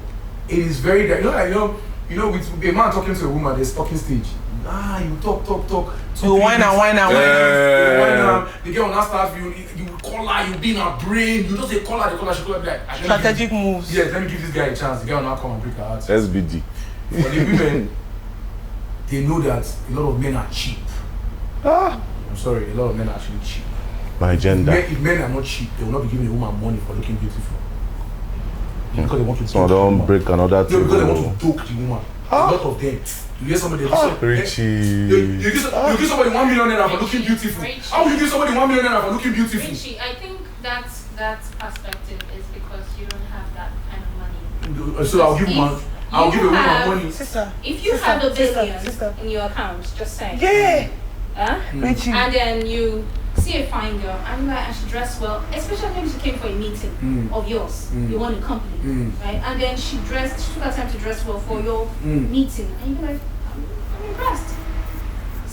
It is very, you know, with a man talking to a woman, there's talking stage. You talk. You whine and whine and whine. Yeah. The girl will not start you call her, you be in her brain. You just say call her, she call her like. Strategic moves. Yes, let me give this guy a chance. The girl will not come and break her heart. SBD. For the women, they know that a lot of men are cheap. I'm sorry, a lot of men are actually cheap. My gender. If men are not cheap, they will not be giving a woman money for looking beautiful. Because they want to So I doke the don't woman. break another No, thing. because they want to doke the woman. A lot of them. You hear somebody Richie. You give somebody 1 million naira for looking beautiful. How will you give somebody 1 million naira for looking beautiful? Richie, I think that perspective is because you don't have that kind of money. So I'll give a woman money. Sister. If you have a billion in your account, just saying. Yeah. Richie. And then you see a fine girl and she dressed well, especially when she came for a meeting of yours. You want a company, right? And then she took her time to dress well for your meeting. And you're like, I'm impressed.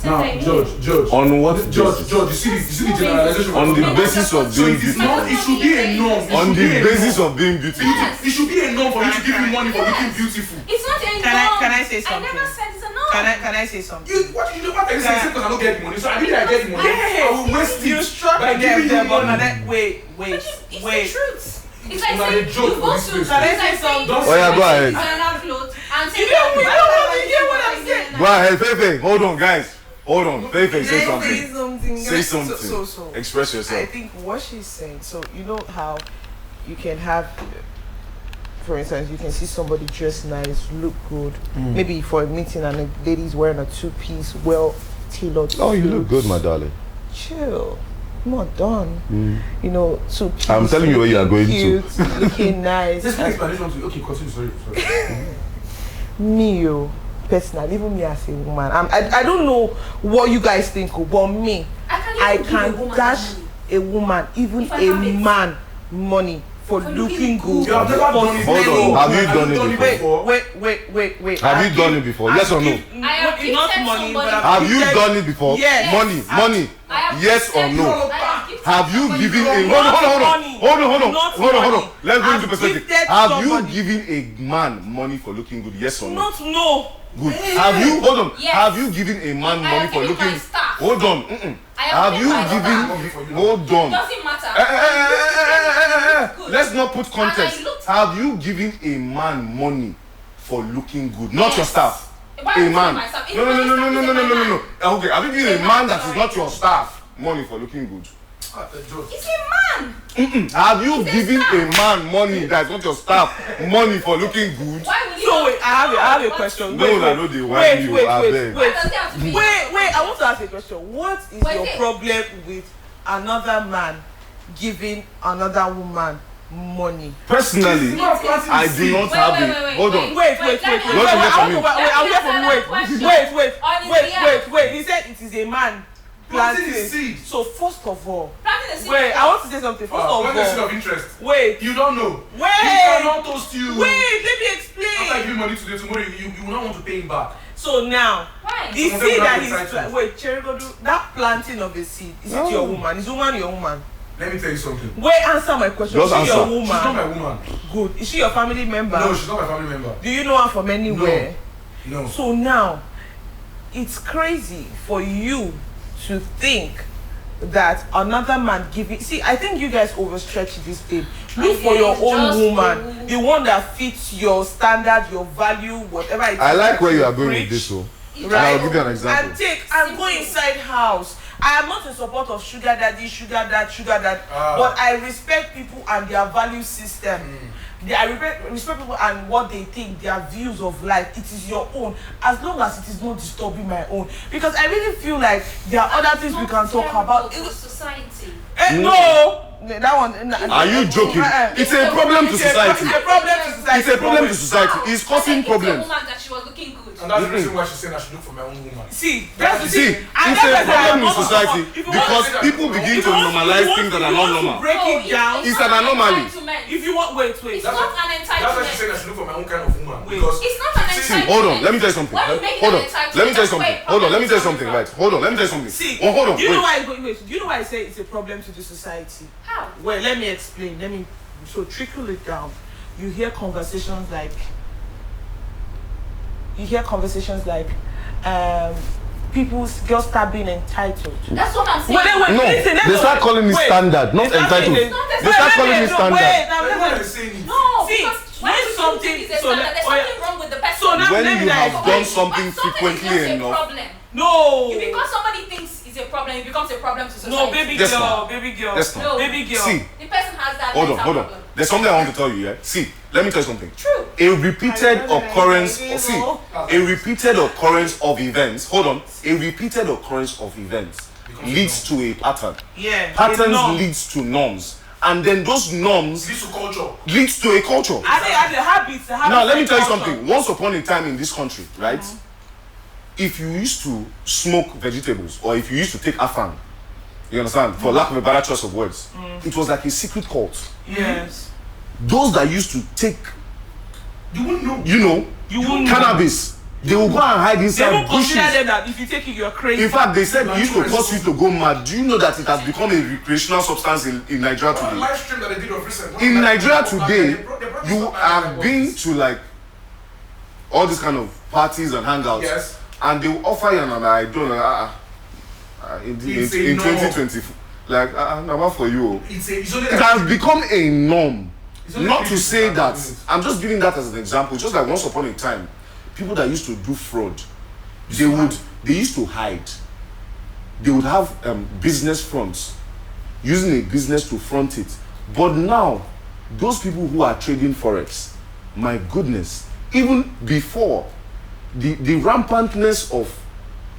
Now, George. On what? George, you see the generalization. On the basis of being beautiful. It should be a norm. On the basis of being beautiful. It should be a norm for you to give me money for looking beautiful. It's not a norm. Can I say something? I never said it's a norm. Can I say something? What are you saying? Because I don't get the money. So I get the money. I will waste it. You struck by a giving you but money. wait. It's the truth. It's like Not a saying joke you go for to this Can I say something? Oh yeah, go ahead. and You don't hear what I'm saying. Go ahead, Fefe. Hold on, guys. Hold on. Fefe, say Say something. something. Say something. So. Express I yourself. think what she's saying, so you know how you can have, for instance, you can see somebody dressed nice, look good, maybe for a meeting and the lady's wearing a two-piece, well-tailored Oh, you suit. look good, my darling. Chill. I'm not done. You know, two-piece. I'm telling you where you are going to. cute, looking nice. Let's make explanation to you. Okay, continue. Sorry. Me, personally, even me as a woman, I don't know what you guys think, but me, I can dash a woman, even a man, money for looking good. You have never done it Hold before. on. Have you done it before? Wait. Have you done it before? Yes or no? I have gifted Not money, somebody- but Have you done it before? Yes. Money. I have Yes or gifted no? somebody- I have gifted Have you somebody given from- a hold on. Not Hold on. money. Let's go I've into perspective. gifted Have you somebody. given a man money for looking good? Yes or no? Not no. Good. Have you hold on? Yes. Have you given a man I money have for given looking? my staff. Hold on. I Have given you my given? staff. Hold on. Doesn't matter. Let's not put context. And I looked- Have you given a man money for looking good? Not your Yes. staff. Why A would I man. myself? If No. my staff is a man. Okay, have you given a man that is not your staff money for looking good? George. It's a man. Have you It's a given staff. a man money that is not your staff money for looking good? Why would you? So wait, I have a question. No, no, they want you. I beg. Why does it have to be? Wait, I want to ask a question. What is Wait, your wait. problem with another man giving another woman money? Personally, I do not have it. Hold on. Wait. What you get from me? I'm here for wait. He said it is a man Planting planting. the seed. So first of all, Planting the seed. wait, I want to say something. First of When the seed all, of interest. wait. You don't know. He Wait, cannot toast you. let me After explain. giving money today, tomorrow you will not want to pay him back. So now, Why? the Some of them seed will that not be he's entitled. wait, Cherigodu, that planting of a seed, is it your woman? Is woman your woman? Let me tell you something. Wait, answer my question. Just Is she your answer. She's not woman? my woman. Good. Is she your family member? No, she's not my family member. Do you know her from anywhere? No. So now, it's crazy for you to think that another man giving. See, I think you guys overstretch this thing. Look for your own Just woman, the one that fits your standard, your value, whatever it is. I like that where you are going preach. with this, so. Right. And I'll give you an example. And take and go inside house. I am not in support of sugar daddy, sugar dad, but I respect people and their value system. I respect people and what they think, their views of life. It is your own, as long as it is not disturbing my own. Because I really feel like there are other things we can talk about. It was society. No, that one. Are you joking? It's a problem to society. It's a problem to society. It's a problem to society. It's causing It's a problems. woman that she was looking good. And that's the reason why she's saying I should look for my own woman. See, that's the See, thing. it's a problem in society because people begin to normalize things that are not normal. Break it down. It's an anomaly. If you want, wait. It's not an That's why she's saying entitlement. I should look for my own kind of woman. Wait. Because It's not an See, entitlement. hold on. Let me tell you something. Why you make Hold it on. an entitlement? Let me tell you That's something. where Hold on. Let me tell you problems something. come Right. Hold on. Let me tell you something. See, Oh, hold on. do you know Wait. why? Do you know why I say it's a problem to the society? How? Well, let me explain. So trickle it down. You hear conversations like. Girls start being entitled. That's what I'm saying. No, they start calling it standard, not entitled. They start calling it standard. everyone is saying it. No, See, because when when something- is a so standard, there's let- something wrong with the person. So now When let me you now have explain. done something But something frequently is not a enough, problem. No. Because somebody thinks it's a problem, it becomes a problem to society. No, baby Yes, girl, ma'am. baby girl, Yes, ma'am. No. baby girl. See, The person has that hold mental on. problem. There's something I want to tell you, yeah? See, let me tell you something. True. a repeated occurrence. A repeated occurrence of events. Hold on. A repeated occurrence of events leads to a pattern. Yeah. Patterns leads to norms, and then those norms Leads to culture. leads to a culture. Are the habits. Now let me tell you something. Once upon a time in this country, right? If you used to smoke vegetables, or if you used to take afang, you understand, for lack of a better choice of words, it was like a secret cult. Yes. Those that used to take, You wouldn't know. you know, You won't. cannabis, they will go and hide They inside won't consider bushes. them that if you take it, you're crazy. In fact, they said it used to cause you to go mad. Do you know that it has become a recreational substance in Nigeria One today? live stream that they did of recent. In Nigeria They today, brought this you up and have like, been to like all these kind of parties and hangouts, Yes. and they will offer you an I don't know in It's a norm. 2020, like now for you. It's only It like has become a norm. It's only Not like to say 50 that, minutes. I'm just giving that as an example. Just like once upon a time, people that used to do fraud, they used to hide. They would have business fronts, using a business to front it. But now, those people who are trading forex, my goodness, even before the rampantness of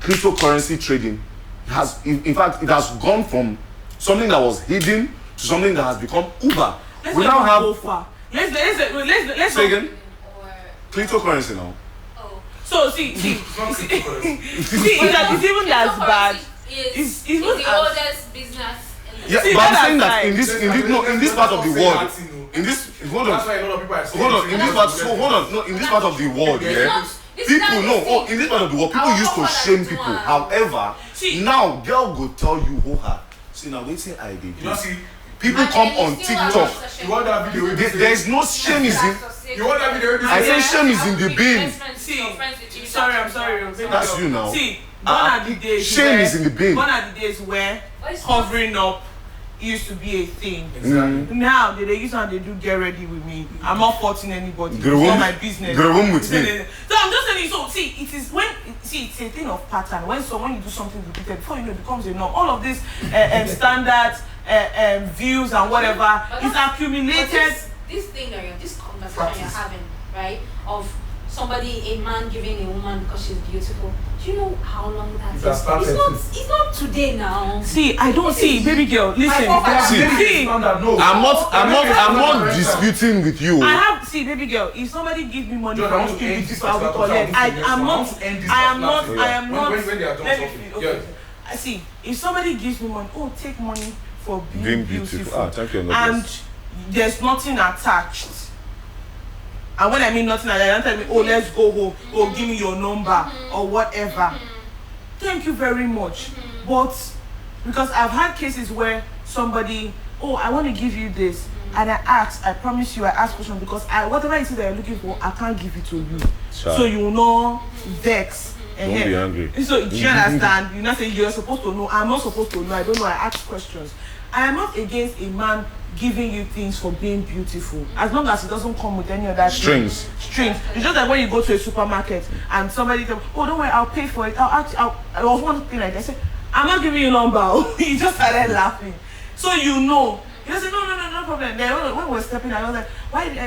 cryptocurrency trading has, in fact, it has gone from something that was hidden to something that has become Uber. Let's We not now even have go far. Let's say again, Or cryptocurrency now. oh, So see, it's not cryptocurrency. it's even as bad. Is It's is even the as- oldest business in the Yeah, See, but I'm that's saying that right. in this part of the world, in this hold That's on, why a lot of people are saying. hold on, in this part, so hold on, no, in this part of the world, Yeah. yeah. This is People not know, the oh, thing. in this part of the world, people Our used to forefathers shame do people. one. However, See. now girl go tell you who her. See now waiting I did. You don't see. People And come then you on still have TikTok. such a You want that video? Where they say- There is no shame is in. You want that video? Where they I say- say shame is in the bin. See, sorry, I'm sorry. That's you now. See, gone are the days Shame where, is in the bin. Gone are the days where covering up used to be a thing. Exactly. Now they use and they do get ready with me. I'm not faulting anybody. Go It's home- not my business. go home with me. So I'm just telling you. So see, it is when it's a thing of pattern. When you do something repeated, before you know, it becomes a norm. All of this standards, views and whatever is accumulated. This thing that this conversation you're having, right? Of somebody, a man giving a woman because she's beautiful. Do you know how long that It is? has started It's not today now. See, I don't see, baby girl. Listen, See, I'm not disputing with you. I have see, baby girl. If somebody gives me money John, I for want this to end this beauty, I will particular collect. topic. I am not. I am not. Yeah. I am not. When they are done Let me talking. finish. Okay. I see. If somebody gives me money, oh, take money for being beautiful. Ah, thank you. And there's nothing attached. And when I mean nothing attached, don't tell me, oh, let's go home, or give me your number, or whatever. Thank you very much. But because I've had cases where somebody, oh, I want to give you this, and I promise you, I ask questions because whatever it is that you're looking for, I can't give it to you. Sure. So you will not vex. Don't be angry. So do you understand? You're not saying you're supposed to know. I'm not supposed to know. I don't know. I ask questions. I am not against a man giving you things for being beautiful, as long as it doesn't come with any other Strings. Strings. It's just like when you go to a supermarket and somebody tells, oh, don't worry, I'll pay for it. I was one thing like that. I said, I'm not giving you a number. He just started laughing. So you know. He said, no problem. Then when we were stepping, I was like,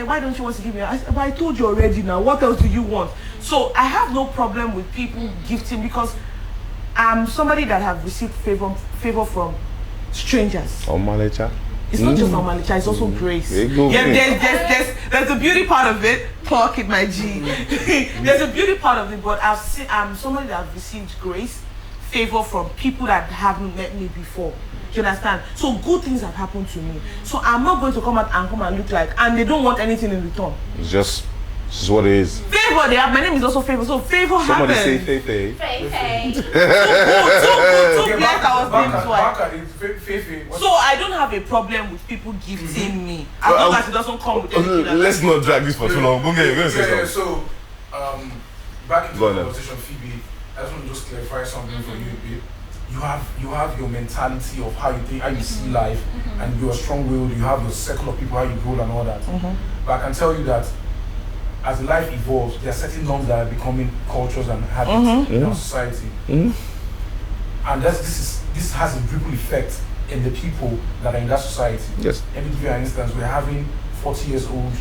why don't you want to give me? I said, but I told you already now. What else do you want? So I have no problem with people gifting because I'm somebody that have received favor from strangers. Omalecha. It's not just Omalicha, it's also grace. There you go. Yeah, there's a beauty part of it. Clock it, my G. There's a beauty part of it, but I'm somebody that have received grace, favor from people that haven't met me before. Do you understand? So good things have happened to me. So I'm not going to come out and look like, and they don't want anything in return. It's just what it is. Favor, my name is also Favor, so favor Somebody happens. say Fefe. Hey. Too blessed I was being twice. Back at it, Fefe. So I don't have a problem with people gifting me, as long as it doesn't come with anything. Let's not drag this for too long. Go ahead, go say Yeah, something. so back into Go the on then. conversation, Phoebe, I just want to just clarify something for you a bit. You have your mentality of how you think, how you see life, and you're strong-willed. You have your circle of people, how you grow and all that. But I can tell you that as life evolves, there are certain norms that are becoming cultures and habits in our society, and this has a ripple effect in the people that are in that society. Yes. Let me give you an instance. We're having 40 years old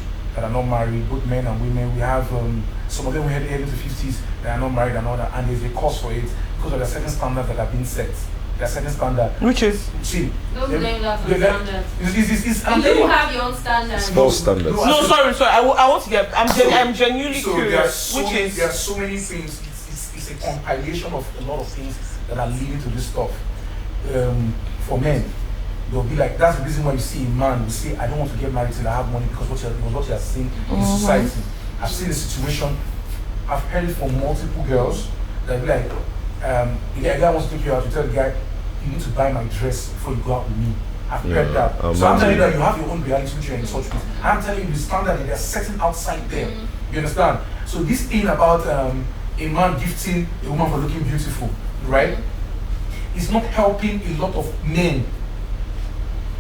that are not married, both men and women. We have some of them who heading to 50s that are not married and all that, and there's a cause for it because of the certain standards that have been set. There are certain standards. Which is? See, Don't blame that on standards. I'm You telling you, have your own standards. False standards. No, sorry. I want to get. I'm genuinely so there are curious. so Which many, is? there are so many things. It's a compilation of a lot of things that are leading to this stuff. For men, they'll be like, that's the reason why you see a man will say, I don't want to get married till I have money because what you are seeing in society. I've seen a situation. I've heard it from multiple girls that be like, a guy wants to take you out to tell the guy, you need to buy my dress before you go out with me. I've heard that. So I'm telling you that you have your own reality which you're in touch with. I'm telling you the standard that they're setting outside there. You understand? So this thing about a man gifting a woman for looking beautiful, right? It's not helping a lot of men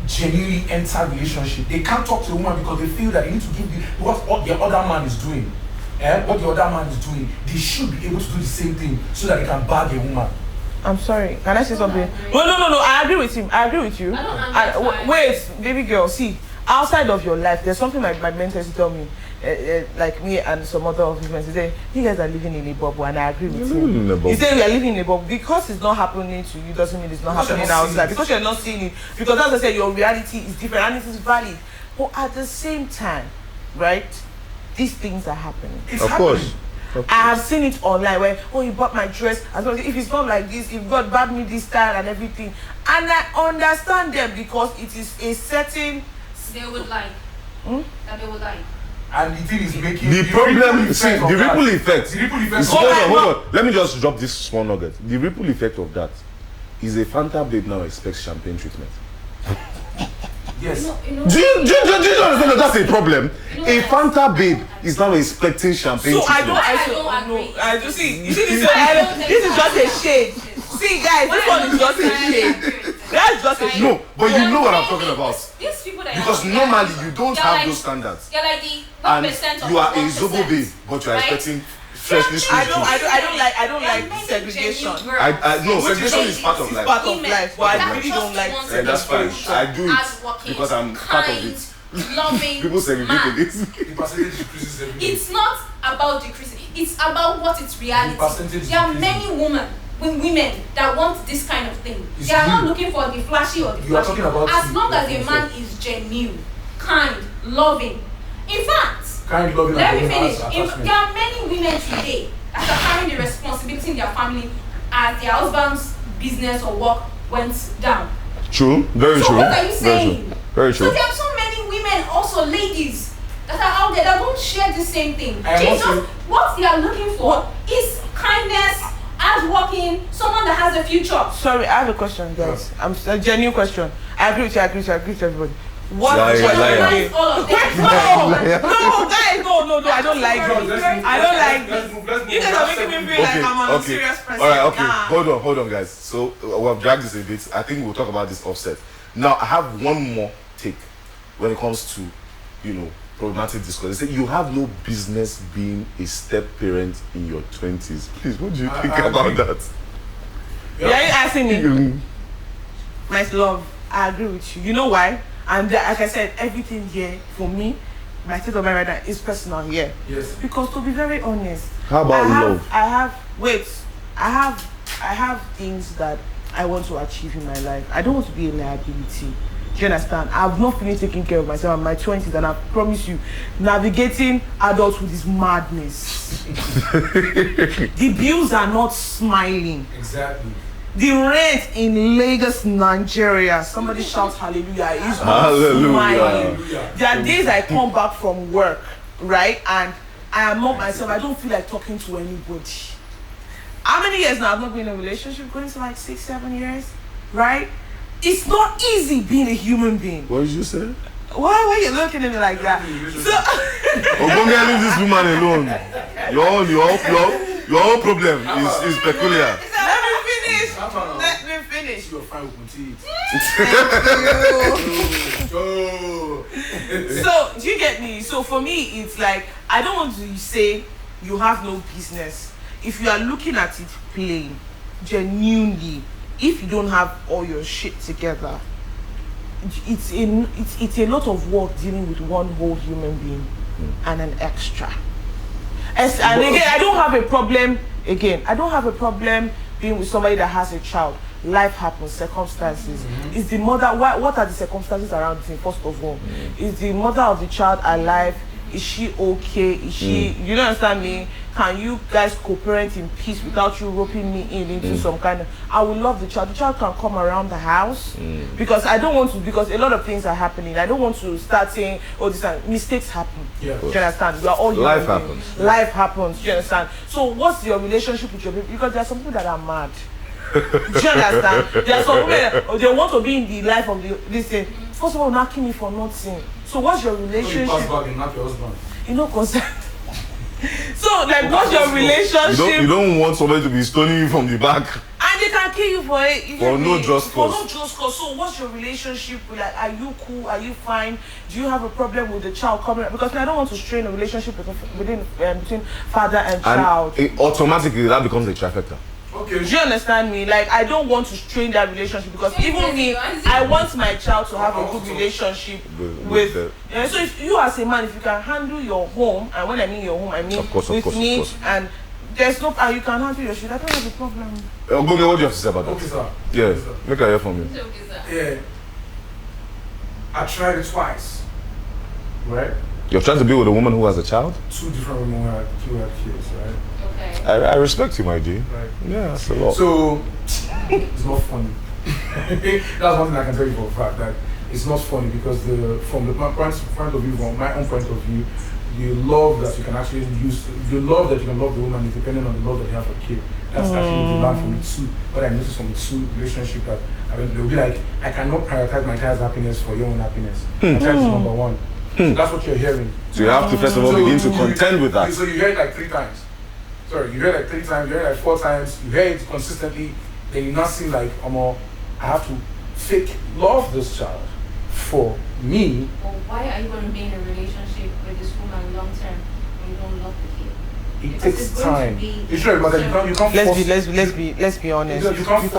genuinely enter relationship. They can't talk to a woman because they feel that they need to give what the other man is doing. What the other man is doing, they should be able to do the same thing so that they can bag a woman. I'm sorry. Can I say something? No. I agree with him. I agree with you. Wait, baby girl. See, outside of your life, there's something like my mentors tell me, like me and some other of his mentors say, you guys are living in a bubble, and I agree with him. He said we are living in a bubble because it's not happening to you doesn't mean it's not happening outside. Because you're not seeing it. Because as I said, your reality is different and it is valid. But at the same time, right? These things are happening. It's Of happening. course. I have seen it online where, oh, you bought my dress. As well, if it's not like this, if God bought me this style and everything. And I understand them because it is a certain... They would like. That they would like. And the thing is making The problem, see, the ripple effect. The ripple effect. is- Hold on. Let me just drop this small nugget. The ripple effect of that is a Fanta babe now expects champagne treatment. Yes. Do you understand that that's a problem? A Fanta babe is now expecting champagne So I treatment. don't just see. You see this is just a shade. See, guys, this one is just a shade. That's just a shade. No, but you know what I'm talking about. These people that Because normally you don't have those standards. You're like the 1% And of you are a 1%, Zobo babe, but you are right? expecting freshly squeezed juice. I don't There are like many segregation. genuine girls. No, segregation is part of It's life. part of Women life, but I that really just don't like want Yeah, that's fine. segregation. I do it Hardworking, because I'm part of kind, it. Loving People segregate man. it. The percentage decreases every day. It's not about decreasing. It's about what it's reality. The percentage There are decreases. many women that want this kind of thing. It's They are not you. looking for the flashy or the You are flashy. talking about As you. long as Yeah, a man is genuine, kind, loving. In fact, Kind, loving, let me and finish. attachment. There are many women today that are carrying the responsibility in their family as their husband's business or work went down. True, very So true. what are you Very saying? true. Very So true. there are so many women, also ladies, that are out there that don't share the same thing. I Jesus, also- what they are looking for is kindness, hardworking, someone that has a future. Sorry, I have a question, guys. I'm a genuine question. I agree with you. I agree with everybody. What Liar, question liar. is it? All of them. No, guys, no, I don't like Let's it. move- I don't like let's this. move- let's move. You guys are making me feel like I'm a okay. serious person. All right, okay. Nah. Hold on, guys. So we have dragged this a bit. I think we'll talk about this offset. Now, I have one more take when it comes to, problematic discourse. They say you have no business being a step parent in your 20s. Please, what do you think I about agree. that? Yeah, you asking me? My love, I agree with you. You know why? And like I said, everything here for me, my state of mind right now is personal here. Yes. Because to be very honest, How about love? I have things that I want to achieve in my life. I don't want to be a liability. Do you understand? I've not finished taking care of myself in my 20s, and I promise you, navigating adulthood is madness. The bills are not smiling. Exactly. The rent in Lagos, Nigeria, somebody shout hallelujah, is not Hallelujah. smiling. Hallelujah. There are days I come back from work, right, and I am not myself. I don't feel like talking to anybody. How many years now? I've not been in a relationship, going to like 6-7 years, right? It's not easy being a human being. What did you say? Why are you looking at me like that? So, Ogbonge, leave this woman alone. Your own problem is peculiar. let me finish. Let Let me finish. You're fine with it. Thank you. Oh. So, do you get me? So for me, it's like, I don't want to say you have no business. If you are looking at it plain, genuinely, if you don't have all your shit together, it's a lot of work dealing with one whole human being. and an extra. And again, I don't have a problem. Again, I don't have a problem being with somebody that has a child. Life happens, circumstances. Is the mother? What are the circumstances around it? First of all, is the mother of the child alive? Is she okay? Is she? You don't understand me? Can you guys co-parent in peace without you roping me into some kind of? I will love the child. The child can come around the house because I don't want to. Because a lot of things are happening. I don't want to start saying, "Oh, this and mistakes happen." Yeah. Do you understand? We are all human Life beings. happens. Life happens. Do you understand? So, what's your relationship with your baby? Because there are some people that are mad. Do you understand? There are some people that they want to be in the life of this thing. First of all, knocking me for nothing. So what's your You relationship? pass back and knock your husband. You know, concern. So like, what's your relationship? You don't want somebody to be stoning you from the back. And they can kill you for it. For no just For cause. no just cause. So what's your relationship with? Like, are you cool? Are you fine? Do you have a problem with the child coming? Because I don't want to strain a relationship between father and child. And automatically that becomes a trifecta. Okay. Do you understand me? Like, I don't want to strain that relationship because even me, I want my child to have a good relationship with. So if you as a man, if you can handle your home, and when I mean your home, I mean Of course, with me, of course. and there's no, and you can handle your shit, I don't have a problem. What do you have to say about that? Okay, sir. Yeah, Okay, sir. make I hear from you. Yeah. I tried it twice. Right? You're trying to be with a woman who has a child? Two different women who had kids, right? Okay. I respect you, my dear. Right. Yeah, that's a lot. So it's not funny. That's one thing I can tell you for a fact, that it's not funny because from the point of view, from my own point of view, you love that you can actually you love that you can love the woman depending on the love that you have for a kid. That's actually the demand for me too. But I noticed from the two relationship that they'll be like, I cannot prioritize my child's happiness for your own happiness. My child is number one. So that's what you're hearing. So you have to first of all begin to contend with that. So you hear it like 3 times. Sorry, you hear it like 3 times, you hear it like 4 times, you hear it consistently, then you not seem like, I have to fake love this child for me. Well, why are you going to be in a relationship with this woman long term when you don't love the kid? It Because takes it's going to time. be- It's true, but you can't force. Let's be honest. You can't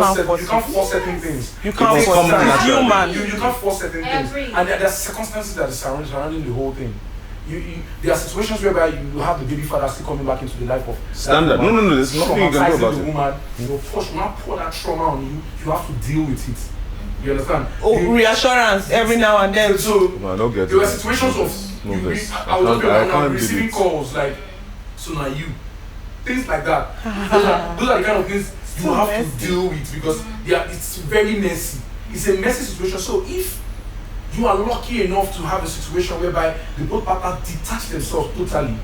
force certain things. You can't It's force common it. It's nature. human. You can't force certain I things. agree. And there are circumstances that are surrounding the whole thing. There are situations whereby you have the baby father still coming back into the life of Standard. that woman, No, there's nothing you can do traumatizing about the it. woman, pour that trauma on you. You have to deal with it. You understand? Oh, reassurance every now and then. So No, I don't get there were it. situations of No, this. I was just I can't receiving believe it. calls like, so now you, things like that. Those are the kind of things you So have messy. to deal with because it's very messy. It's a messy situation. So if you are lucky enough to have a situation whereby the both partners detach themselves totally,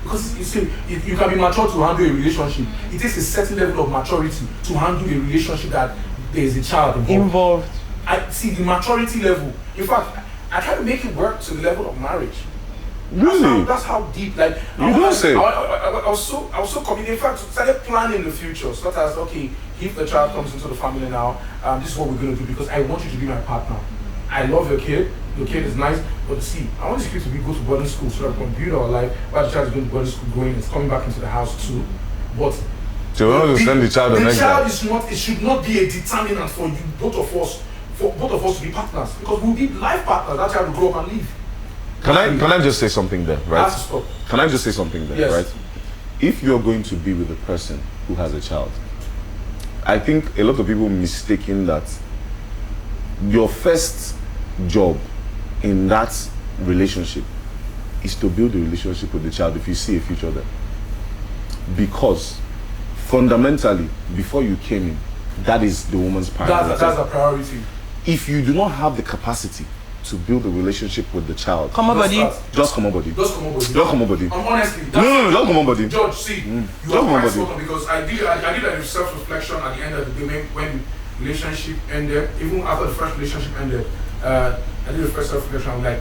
because you see, you can be mature to handle a relationship. It takes a certain level of maturity to handle a relationship that there is a child involved. I see the maturity level. In fact, I try to make it work to the level of marriage. Really? That's how deep. Like You don't say. I was so committed. In fact, started planning the future. So that as okay, if the child comes into the family now, this is what we're gonna do because I want you to be my partner. I love your kid. Your kid is nice, but see, I want this kid to go to boarding school so that we can build our life. While the child is going to boarding school, it's coming back into the house too. But So you want to send the child the next child time? is not. It should not be a determinant for you, both of us, for both of us to be partners because we'll be life partners. That child will grow up and live. Can I just say something there, I right? have to stop. Can I just say something there, Yes. right? If you're going to be with a person who has a child, I think a lot of people mistaking that your first job in that relationship is to build a relationship with the child if you see a future there. Because fundamentally, before you came in, that is the woman's priority. That's a priority. If you do not have the capacity to build a relationship with the child, Come on, buddy. just come on, buddy. Just come on, buddy. Just come on, buddy. Honestly, No, just come on, buddy. Judge, see, you Just are come on, quite buddy. spoken because I did a self-reflection at the end of the day when the relationship ended. Even after the first relationship ended, I did a first self-reflection. I'm like,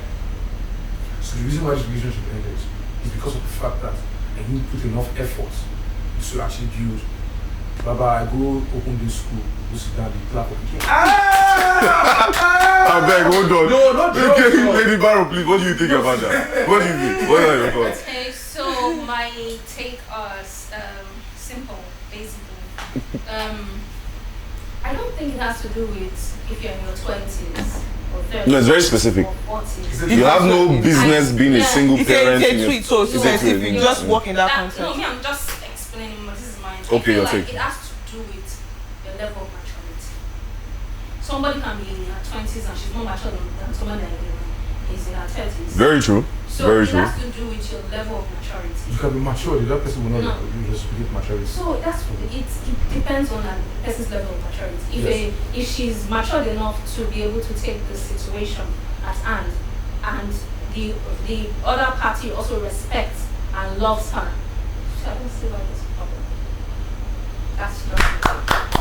so the reason why this relationship ended is because of the fact that I didn't put enough effort to actually build. Baba, I go open this school, go sit down, they clap for the kid. I beg, hold on. No, not Okay, drugs, no. Lady Barrow, please. What do you think about that? What do you think? What are your thoughts? Okay, so my take is simple, basically. I don't think it has to do with if you're in your 20s or 30 No, it's very specific. or 40. You have no business being a Yeah. single It's parent. a in your- tweet, so It's a specific. tweet. Just work in that No, context. me, I'm just explaining. This is mine. Okay, I feel your like take. it has to do with your level of maturity. Somebody can be in her 20s and she's more mature than somebody that is in her 30s. Very true. So Very it true. has to do with your level of maturity. You can be mature, the other person will not No. reciprocate maturity. So it depends on that person's level of maturity. If she's matured enough to be able to take the situation at hand, and the other party also respects and loves her, so I don't see why there's a problem. That's just it.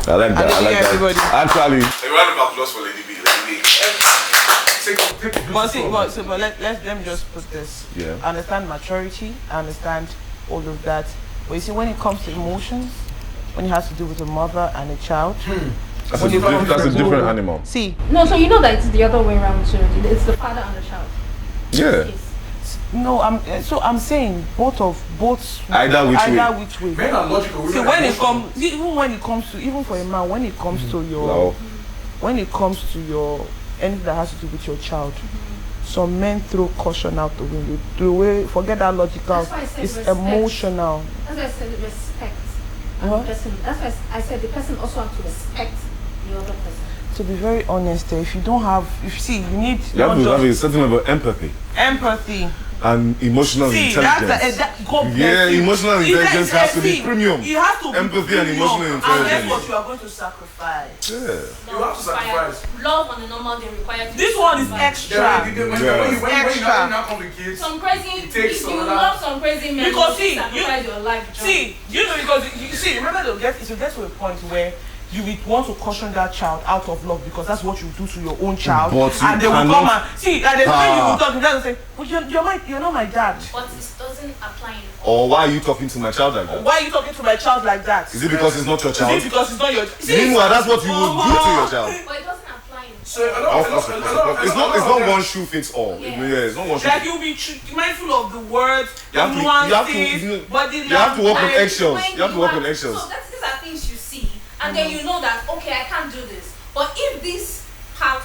I like that. I like everybody. that. Actually, a round of applause for Lady B. Lady B. But let me just put this. Yeah. I understand maturity. I understand all of that. But you see, when it comes to emotions, when it has to do with a mother and a child, That's when it comes a to- different animal. See, No, so you know that it's the other way around too. It's the father and the child. Yeah. Yes. no, I'm saying both Either which way. which way. Men are logical. See, women when are it comes, even for a man, when it comes to your, Wow. when it comes to your anything that has to do with your child, some men throw caution out the window. The way, forget that logical. That's why I said It's respect. emotional. That's why I said respect. And What? the person, that's why I said the person also has to respect the other person. To be very honest, if you don't have, you need You have not to just have a certain level of empathy empathy. and emotional See, intelligence. God bless Yeah, you. emotional It intelligence has to be see, premium. You have to be Empathy and premium. emotional And guess intelligence. what you are going to sacrifice. Yeah. You have to sacrifice. Love on a normal day requires. This one is extra. When now come with kids, Some crazy. It takes If you another- love some crazy men, Because you see, sacrifice your life. John. See, you know, because you see, remember it will get to a point where you would want to caution that child out of love because that's what you do to your own child, But you and they will cannot- come and see, and there's when you will talk to them and say, "But you're not my dad. But it doesn't apply in. Or why are you talking to my child like that? Why are you talking to my child like that? Is it because it's not your Is child? it because it's not your?" See, Meanwhile, that's what you would do to your child. But it doesn't apply in. so It's not one shoe fits all. Yeah. Yeah, it's not one shoe. like you'll be mindful of the words, You have to- nuances, you know, body you have to walk on language. eggshells. When You have to walk on have- eggshells. So these are things you see, and then you know that okay, I can't do this. But if this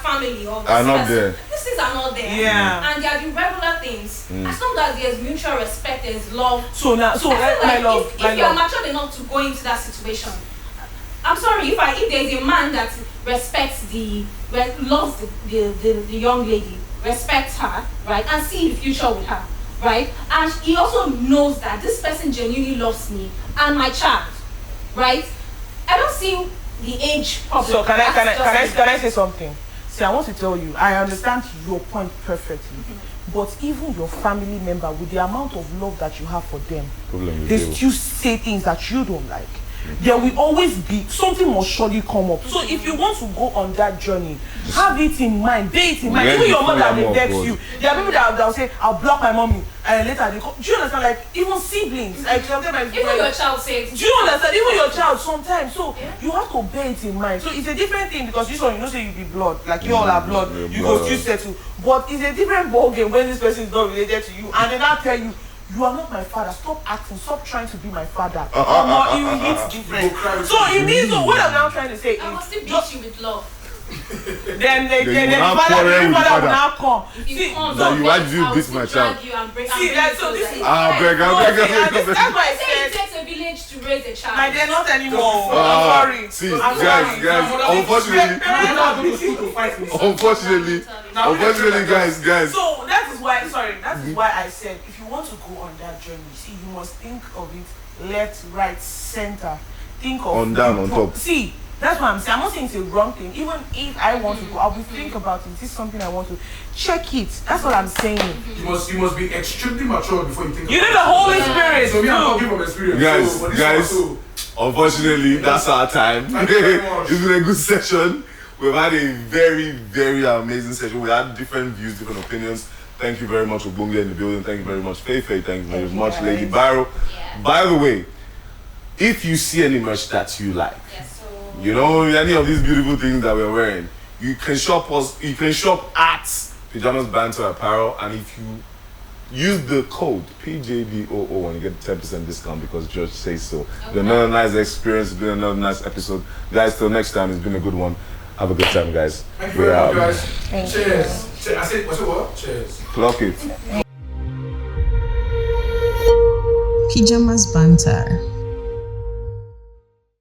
family or this Are not person- there. these things are not there. Yeah. And they are the regular things. As long as there's mutual respect, there's love. So now, so I feel my like love, if my you're love. matured enough to go into that situation, I'm sorry if there's a man that respects loves the young lady, respects her, right, and see the future with her, right, and he also knows that this person genuinely loves me and my child, right. I don't see the age problem. So can That's just I say something? See, I want to tell you, I understand your point perfectly. But even your family member, with the amount of love that you have for them, Problem they with you. still say things that you don't like. There will always be something must surely come up. So if you want to go on that journey, have it in mind, bear it in mind. When Even your before mother you will are text more you. There are people that will say, "I'll block my mommy," and later they call. Do you understand? Like even siblings, like sometimes my even your child says. do you understand? Even your child sometimes. So you have to bear it in mind. So it's a different thing because this one, you know, say you be blood, like you all are blood. Yeah, You blood. go still settle. But it's a different ball game when this person is not related to you, and they now tell you, "You are not my father. Stop acting. Stop trying to be my father." It will hit different. So it means what I'm now trying to say I must still is, beat you with love. then you the will now father quarrel with will father. now come. If you See, come that to you bed, why do you I will beat still my drag child? you and break- See, and that- bring so you this to is- the- I beg. that's why I Say it said, takes a village to raise a child. my dear, not anymore. I'm sorry. See, I'm guys, sorry. unfortunately, unfortunately, guys. So that is why I said if you want to go on that journey, see, you must think of it left, right, center. Think of On down, on top. See, that's what I'm saying. I'm not saying it's a wrong thing. Even if I want to go, I will think about it. Is this something I want to check it? That's what I'm saying. You must be extremely mature before you think. You need about the Holy it. Spirit. So me, I'm too. talking from experience. Guys, so, but this guys. one, Unfortunately, that's our time. Thank you very much. It's been a good session. We've had a very, very amazing session. We had different views, different opinions. Thank you very much, Obunge in the building. Thank you very much, Faye. Thank you very Thank you, much, guys. Lady Byro. Yeah. By the way, if you see any merch that you like, Yeah, so you know, any of these beautiful things that we're wearing, you can shop us. You can shop at Pajamas Banter Apparel, and if you use the code PJBOO and you get 10% discount because George says so. It's been another nice experience. It's been another nice episode, guys. Till next time, it's been a good one. Have a good time, guys. Thank you very much, guys. Thank Cheers. I said, what's it what? Cheers. Clock it. Pyjamas Banter.